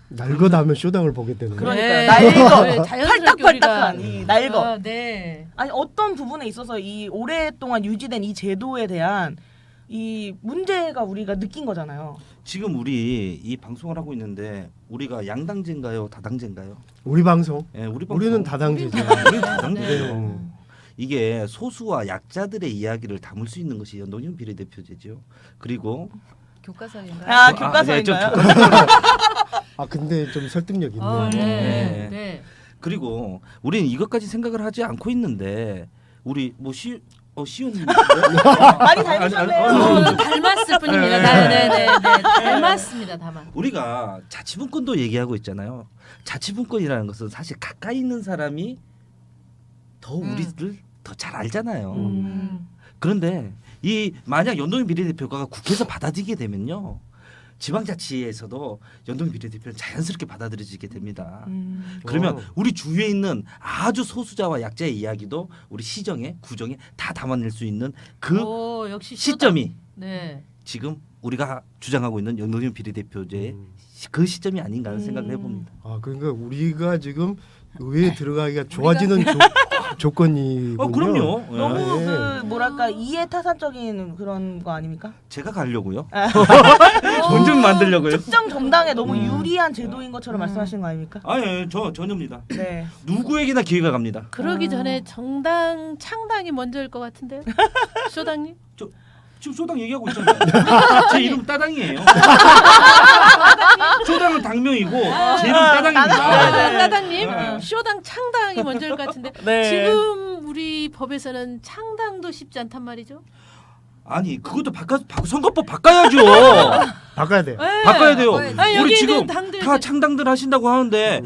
날것하면 쇼당을 보게 되는 거예요. 그러니까요. 네. 날것 네, 자연스럽게 팔딱팔딱한 우리가- 이 날것. 네. 아니 어떤 부분에 있어서 이 오랫동안 유지된 이 제도에 대한 이 문제가 우리가 느낀 거잖아요. 지금 우리 이 방송을 하고 있는데 우리가 양당제인가요, 다당제인가요? 우리 방송. 예, 우리 방송. 우리는 다당제죠. 우리는 다당제죠. 네. 이게 소수와 약자들의 이야기를 담을 수 있는 것이 연동형 비례대표제죠. 그리고 교과서인가요? 교과서인가요? 아 근데 좀 설득력 있네요. 네. 네. 네. 그리고 우리는 이것까지 생각을 하지 않고 있는데 우리 뭐 시온님 많이 닮으셨네요. 닮았을 뿐입니다. 네. 닮았습니다. 다만. 우리가 자치분권도 얘기하고 있잖아요. 자치분권이라는 것은 사실 가까이 있는 사람이 더 우리를 더 잘 알잖아요. 그런데 이 만약 연동형 비례대표가 국회에서 받아들이게 되면요. 지방자치에서도 연동형 비례대표는 자연스럽게 받아들여지게 됩니다. 그러면 우리 주위에 있는 아주 소수자와 약자의 이야기도 우리 시정에 구정에 다 담아낼 수 있는 그 역시 시점이 네. 지금 우리가 주장하고 있는 연동형 비례대표제의 그 시점이 아닌가 하는 생각을 해봅니다. 아 그러니까 우리가 지금 의회에 들어가기가 좋아지는 조건이군요. 그럼요. 예. 너무 네. 그 뭐랄까 이해타산적인 그런 거 아닙니까? 제가 가려고요. 본좀 만들려고요. 특정 정당에 너무 유리한 제도인 것처럼 말씀하시는 거 아닙니까? 아예 전혀입니다. 네. 누구에게나 기회가 갑니다. 그러기 전에 정당 창당이 먼저일 것 같은데요. 쇼당님? 지금 쇼당 얘기하고 있잖아요. 제 이름 따당이에요. 쇼당은 당명이고 제 이름 따당입니다. 따당님? 네. 쇼당 창당이 먼저일 것 같은데 네. 지금 우리 법에서는 창당도 쉽지 않단 말이죠. 아니 그것도 선거법 바꿔야죠. 바꿔야 돼. 네. 바꿔야 돼요. 아니, 여기 우리 지금 있는 당들 다 창당들 하신다고 하는데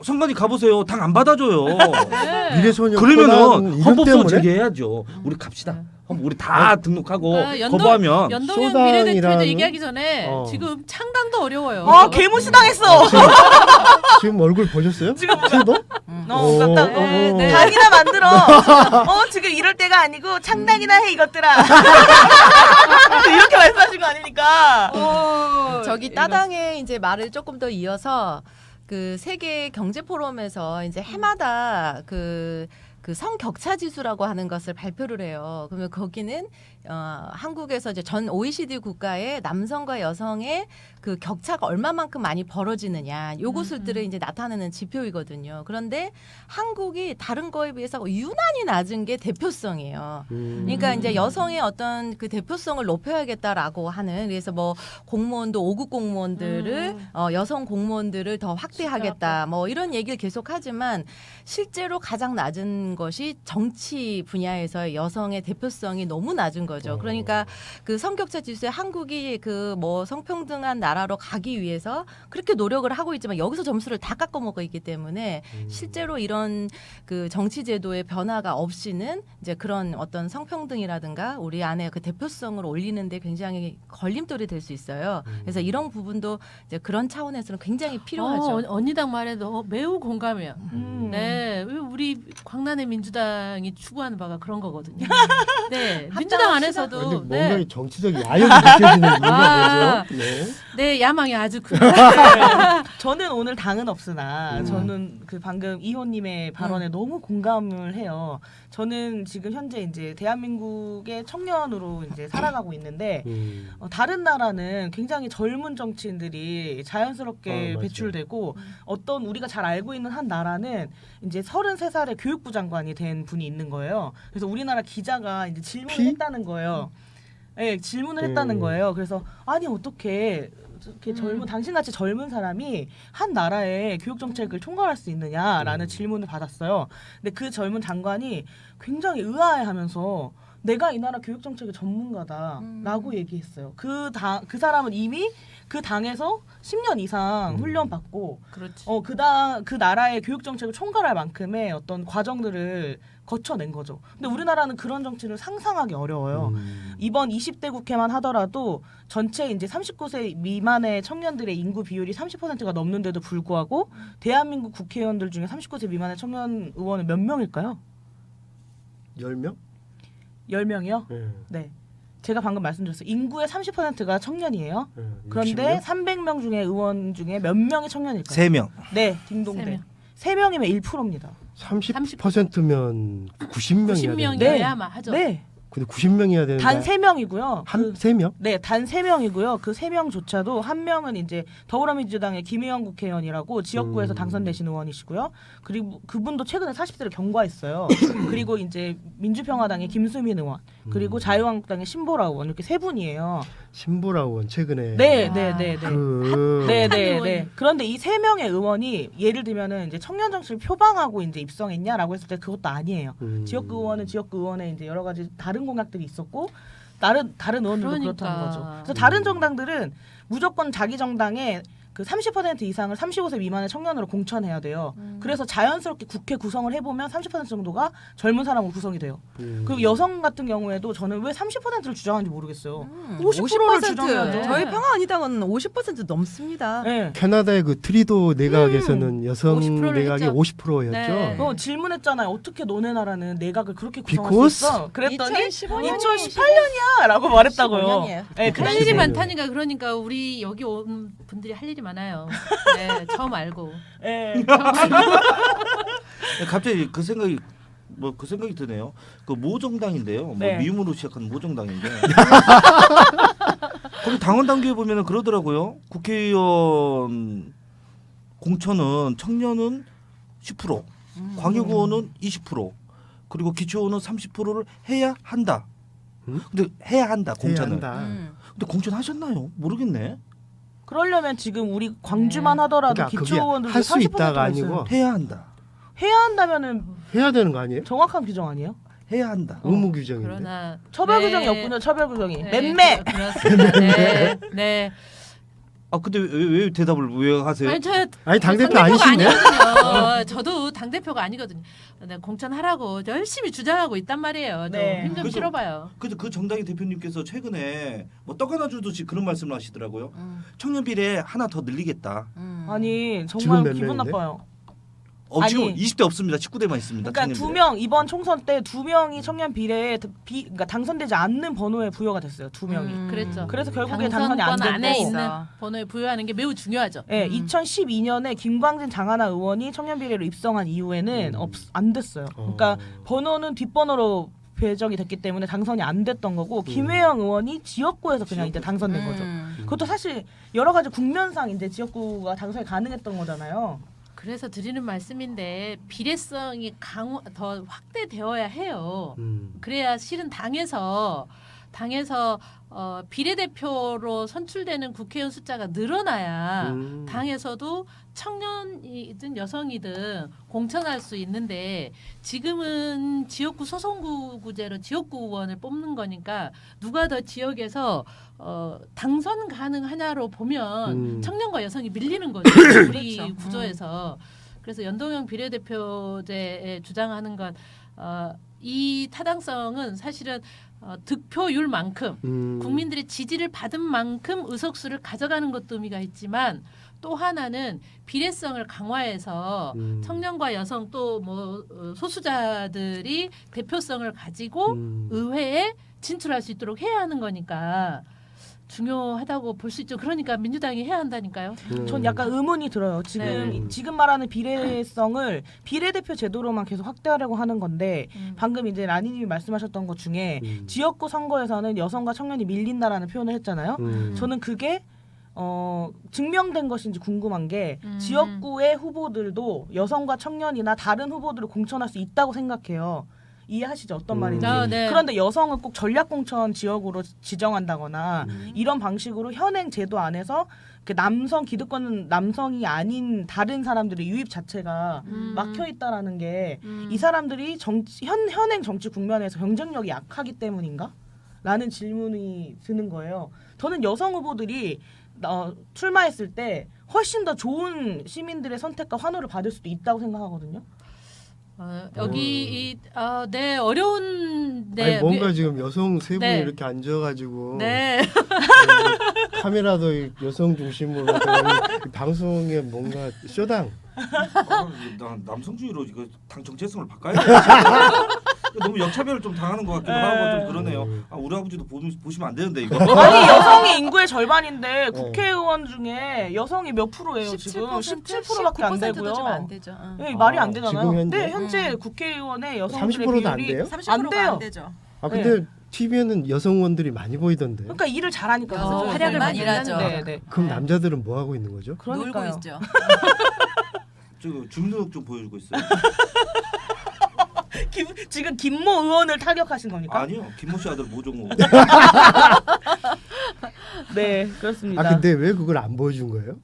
선관위 가보세요. 당 안 받아줘요. 네. 미래소년 그러면은 헌법소 때문에 제기해야죠. 우리 갑시다. 우리 다 등록하고 연동- 거부하면 연동형 쇼당이라는- 비례대표제 얘기하기 전에 어. 지금 창당도 어려워요. 개무시당했어. 지금 얼굴 보셨어요? 지금 저도? 그러니까 네. 당이나 만들어. 지금 이럴 때가 아니고 창당이나 해 이것들아. 이렇게 말씀하신 거 아닙니까? 저기 따당의 이제 말을 조금 더 이어서 그 세계 경제 포럼에서 이제 해마다 그 성격차 지수라고 하는 것을 발표를 해요. 그러면 거기는 한국에서 이제 전 OECD 국가의 남성과 여성의 그 격차가 얼마만큼 많이 벌어지느냐 요것들을 이제 나타내는 지표이거든요. 그런데 한국이 다른 거에 비해서 유난히 낮은 게 대표성이에요. 그러니까 이제 여성의 어떤 그 대표성을 높여야겠다라고 하는 그래서 뭐 공무원도 5급 공무원들을 여성 공무원들을 더 확대하겠다 뭐 이런 얘기를 계속하지만 실제로 가장 낮은 것이 정치 분야에서 여성의 대표성이 너무 낮은 거죠. 그러니까 그 성격차 지수에 한국이 그 뭐 성평등한 나라로 가기 위해서 그렇게 노력을 하고 있지만 여기서 점수를 다 깎아먹고 있기 때문에 실제로 이런 그 정치 제도의 변화가 없이는 이제 그런 어떤 성평등이라든가 우리 안에 그 대표성을 올리는데 굉장히 걸림돌이 될 수 있어요. 그래서 이런 부분도 이제 그런 차원에서는 굉장히 필요하죠. 언니당 말에도 매우 공감해요. 네, 우리 광란의 민주당이 추구하는 바가 그런 거거든요. 네, 민주당 안에서도 근데 뭔가 네, 이 정치적 야욕이 느껴지는 이유가 뭐죠? 네. 네 야망이 아주 큰. 저는 오늘 당은 없으나 저는 그 방금 이호님의 발언에 너무 공감을 해요. 저는 지금 현재 이제 대한민국의 청년으로 이제 살아가고 있는데 다른 나라는 굉장히 젊은 정치인들이 자연스럽게 맞아요. 배출되고 어떤 우리가 잘 알고 있는 한 나라는 이제 33살에 교육부 장관이 된 분이 있는 거예요. 그래서 우리나라 기자가 이제 질문을 했다는 거예요. 네, 질문을 했다는 거예요. 그래서 아니 어떻게 이렇게 젊은 당신같이 젊은 사람이 한 나라의 교육 정책을 총괄할 수 있느냐라는 질문을 받았어요. 근데 그 젊은 장관이 굉장히 의아해하면서 내가 이 나라 교육 정책의 전문가다라고 얘기했어요. 그 사람은 이미 그 당에서 10년 이상 훈련 받고 그렇지. 그 나라의 교육 정책을 총괄할 만큼의 어떤 과정들을 거쳐낸 거죠. 근데 우리나라는 그런 정치를 상상하기 어려워요. 이번 20대 국회만 하더라도 전체 이제 39세 미만의 청년들의 인구 비율이 30%가 넘는데도 불구하고 대한민국 국회의원들 중에 39세 미만의 청년 의원은 몇 명일까요? 10명? 10명이요? 네. 네. 제가 방금 말씀드렸어요. 인구의 30%가 청년이에요. 네. 그런데 60명? 300명 중에 의원 중에 몇 명이 청년일까요? 3명. 네, 딩동대. 3명이면 1%입니다. 30%면 90명이야 90명이어야 네. 하죠. 네. 근데 90명이야 되는데 단 3명이고요. 한 3명? 네, 단 3명이고요. 그 3명조차도 한 명은 이제 더불어민주당의 김의원 국회의원이라고 지역구에서 당선되신 의원이시고요. 그리고 그분도 최근에 40세를 경과했어요. 그리고 이제 민주평화당의 김수민 의원, 그리고 자유한국당의 신보라 의원 이렇게 세 분이에요. 신보라 의원 최근에 네, 아. 네, 네, 네. 그 네, 네, 의원이. 네. 그런데 이 세 명의 의원이 예를 들면은 이제 청년 정치를 표방하고 이제 입성했냐라고 했을 때 그것도 아니에요. 지역구 의원은 지역구 의원의 이제 여러 가지 다른 공약들이 있었고 다른 의원들도 그러니까. 그렇다는 거죠. 그래서 다른 정당들은 무조건 자기 정당에 그 30% 이상을 35세 미만의 청년으로 공천해야 돼요. 그래서 자연스럽게 국회 구성을 해보면 30% 정도가 젊은 사람으로 구성이 돼요. 그리고 여성 같은 경우에도 저는 왜 30%를 주장하는지 모르겠어요. 50%를 주장해야죠. 저희 평화언니당은 50% 넘습니다. 네. 캐나다의 그 트리도 내각에서는 여성 50% 를 내각이 했죠. 50%였죠. 네. 질문했잖아요. 어떻게 너네 나라는 내각을 그렇게 구성할 Because? 수 있어? 그랬더니 2015년이 2018년이야 라고 말했다고요. 15년이에요. 네, 할 그런 일이 식으로. 많다니까. 그러니까 우리 여기 온 분들이 할 일이 많아요. 네, 처음 알고. 네. 갑자기 그 생각이 드네요. 그 모정당인데요. 네. 뭐 미음으로 시작한 모정당인데. 거기 당원 단계에 보면은 그러더라고요. 국회의원 공천은 청년은 10%, 광역의원은 20%, 그리고 기초의원은 30%를 해야 한다. 근데 해야 한다 공천을. 해야 한다. 근데 공천 하셨나요? 모르겠네. 그러려면 지금 우리 광주만 하더라도 그러니까 그게 기초의원들도 할 수 40%가 있다가 있어요. 아니고 해야 한다. 해야 한다면은 해야 되는 거 아니에요? 정확한 규정 아니에요? 해야 한다. 의무 규정인데. 그러나 처벌 네. 규정이 없군요. 처벌 규정이. 네, 맴매. 그렇습니다. 네. 네. 아 근데 왜 대답을 왜 하세요? 아니 저 아니 당대표 당대표가 아니신데? 아니거든요. 저도 당대표가 아니거든요. 네, 공천하라고 열심히 주장하고 있단 말이에요. 네. 힘 좀 그죠. 실어봐요. 그래서 그 정당의 대표님께서 최근에 뭐 떡 하나 주듯이 그런 말씀을 하시더라고요. 청년 비례 하나 더 늘리겠다. 아니 지금 정말 몇 기분 명인데? 나빠요. 지금 아니. 20대 없습니다. 19대만 있습니다. 그러니까 청년 두 비례. 명 이번 총선 때 2명이 청년 비례에 그러니까 당선되지 않는 번호에 부여가 됐어요. 2명이. 그랬죠. 그래서 결국에 당선이 안 당선권 안에 됐고. 있는 번호에 부여하는 게 매우 중요하죠. 네, 2012년에 김광진 장하나 의원이 청년 비례로 입성한 이후에는 안 됐어요. 그러니까 번호는 뒷번호로 배정이 됐기 때문에 당선이 안 됐던 거고 김혜영 의원이 지역구에서 그냥 이제 당선된 거죠. 그것도 사실 여러 가지 국면상 이제 지역구가 당선이 가능했던 거잖아요. 그래서 드리는 말씀인데 비례성이 더 확대되어야 해요. 그래야 실은 당에서 비례대표로 선출되는 국회의원 숫자가 늘어나야 당에서도 청년이든 여성이든 공천할 수 있는데 지금은 지역구 소선구제로 지역구 의원을 뽑는 거니까 누가 더 지역에서 당선 가능하냐로 보면 청년과 여성이 밀리는 거죠. 우리 그렇죠. 구조에서. 그래서 연동형 비례대표제에 주장하는 건 이 타당성은 사실은 득표율만큼 국민들의 지지를 받은 만큼 의석수를 가져가는 것도 의미가 있지만 또 하나는 비례성을 강화해서 청년과 여성 또 뭐 소수자들이 대표성을 가지고 의회에 진출할 수 있도록 해야 하는 거니까 중요하다고 볼 수 있죠. 그러니까 민주당이 해야 한다니까요. 전 약간 의문이 들어요. 지금 말하는 비례성을 비례대표 제도로만 계속 확대하려고 하는 건데 방금 이제 라니님이 말씀하셨던 것 중에 지역구 선거에서는 여성과 청년이 밀린다라는 표현을 했잖아요. 저는 그게 증명된 것인지 궁금한 게 지역구의 후보들도 여성과 청년이나 다른 후보들을 공천할 수 있다고 생각해요. 이해하시죠? 어떤 말인지. 네. 그런데 여성은 꼭 전략공천 지역으로 지정한다거나 이런 방식으로 현행 제도 안에서 그 남성 기득권 남성이 아닌 다른 사람들의 유입 자체가 막혀 있다라는 게 이 사람들이 현행 정치 국면에서 경쟁력이 약하기 때문인가? 라는 질문이 드는 거예요. 저는 여성 후보들이 출마했을 때 훨씬 더 좋은 시민들의 선택과 환호를 받을 수도 있다고 생각하거든요. 여기 네 어려운 아니, 뭔가 지금 여성 세 분이 네. 이렇게 앉아가지고 네. 카메라도 여성 중심으로 이 방송에 뭔가 쇼당. 난 남성주의로 이거 당 정체성을 바꿔야 돼. 너무 역차별을 좀 당하는 것 같기도 하고 좀 그러네요. 우리 아버지도 보시면 안 되는데 이거. 아니 여성이 인구의 절반인데 국회의원 중에 여성이 몇 프로예요 지금? 17%밖에 안 19%도 되고요. 좀 안 되죠. 네, 말이 안 되잖아요. 지금 현재? 네, 현재 국회의원의 여성들의 30%도 안 비율이 돼요? 30%가 안 돼요. 안 되죠. 아 근데 TV에는 여성 의원들이 많이 보이던데. 그러니까 일을 잘하니까 그러죠. 활약을 많이 일하죠. 네, 네. 그럼 남자들은 뭐 하고 있는 거죠? 놀고 그러니까요. 있죠. 저 주민등록 좀 보여주고 있어요. 지금 김모 의원을 타격하신 겁니까? 아니요, 김모 씨 아들 모종호. 네, 그렇습니다. 아 근데 왜 그걸 안 보여준 거예요?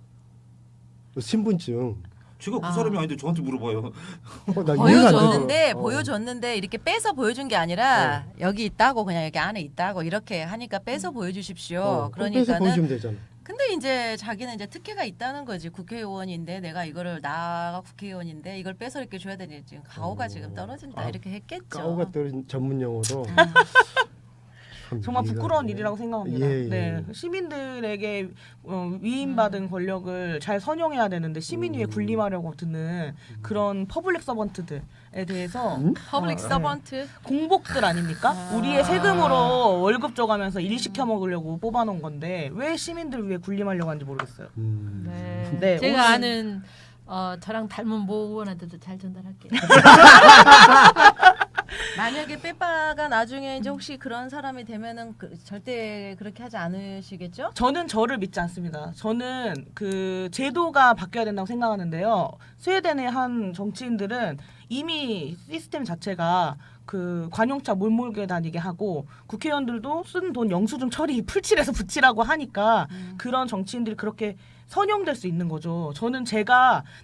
신분증. 제가 그 사람이 아닌데 저한테 물어봐요. 나 이해가 안 보여줬는데 되더라고. 보여줬는데 이렇게 빼서 보여준 게 아니라 여기 있다고 그냥 여기 안에 있다고 이렇게 하니까 빼서 보여주십시오. 그래서 그러니까는 보여주면 되잖아. 근데 이제 자기는 이제 특혜가 있다는 거지. 국회의원인데 내가 이거를 나가 국회의원인데 이걸 빼서 이렇게 줘야 되니 지금 가오가 지금 떨어진다 아, 이렇게 했겠죠. 까오가 떨어진 전문 용어로. 정말 부끄러운 일이라고 생각합니다. 예, 예. 네, 시민들에게 위임받은 권력을 잘 선용해야 되는데 시민위에 군림하려고 드는 그런 퍼블릭 서번트들에 대해서 퍼블릭 네. 서번트. 공복들 아닙니까? 우리의 세금으로 월급 줘가면서 일 시켜 먹으려고 뽑아놓은 건데 왜 시민들 위해 군림하려고 하는지 모르겠어요. 네. 네, 제가 오늘- 아는 저랑 닮은 모 의원한테도 잘 전달할게요. 만약에 빼빠가 나중에 이제 혹시 그런 사람이 되면은 절대 그렇게 하지 않으시겠죠? 저는 저를 믿지 않습니다. 저는 그 제도가 바뀌어야 된다고 생각하는데요. 스웨덴의 한 정치인들은 이미 시스템 자체가 그 관용차 몰몰게 다니게 하고 국회의원들도 쓴 돈 영수증 처리 풀칠해서 붙이라고 하니까 그런 정치인들이 그렇게 선용될 수 있는 거죠. 저는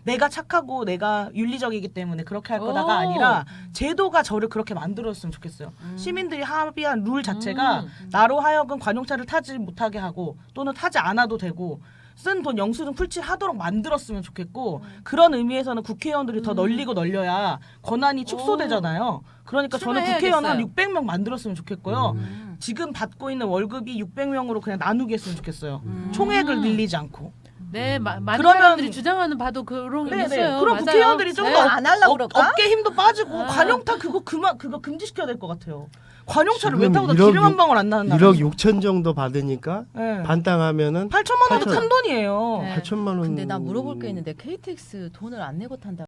내가 착하고 내가 윤리적이기 때문에 그렇게 할 거다가 아니라 제도가 저를 그렇게 만들었으면 좋겠어요. 시민들이 합의한 룰 자체가 나로 하여금 관용차를 타지 못하게 하고 또는 타지 않아도 되고 쓴 돈 영수증 풀칠하도록 만들었으면 좋겠고 그런 의미에서는 국회의원들이 더 널리고 널려야 권한이 축소되잖아요. 그러니까 저는 국회의원 한 600명 만들었으면 좋겠고요. 지금 받고 있는 월급이 600명으로 그냥 나누게 했으면 좋겠어요. 총액을 늘리지 않고. 네, 많은 그러면- 사람들이 주장하는 바도 그런 게 네, 있어요. 네. 그럼 맞아요. 국회의원들이 좀 네. 더 안 하려고 그럴까? 어깨 힘도 빠지고 관용타 그거 금지시켜야 될 것 같아요. 관용차를 왜 지금 타고 다 1억 기름 한 방울 안 나는 1억 6천 정도 받으니까 네. 반땅하면은 8천만 원도 8천. 큰 돈이에요. 네. 8천만 원. 근데 나 물어볼 게 있는데 KTX 돈을 안 내고 탄다.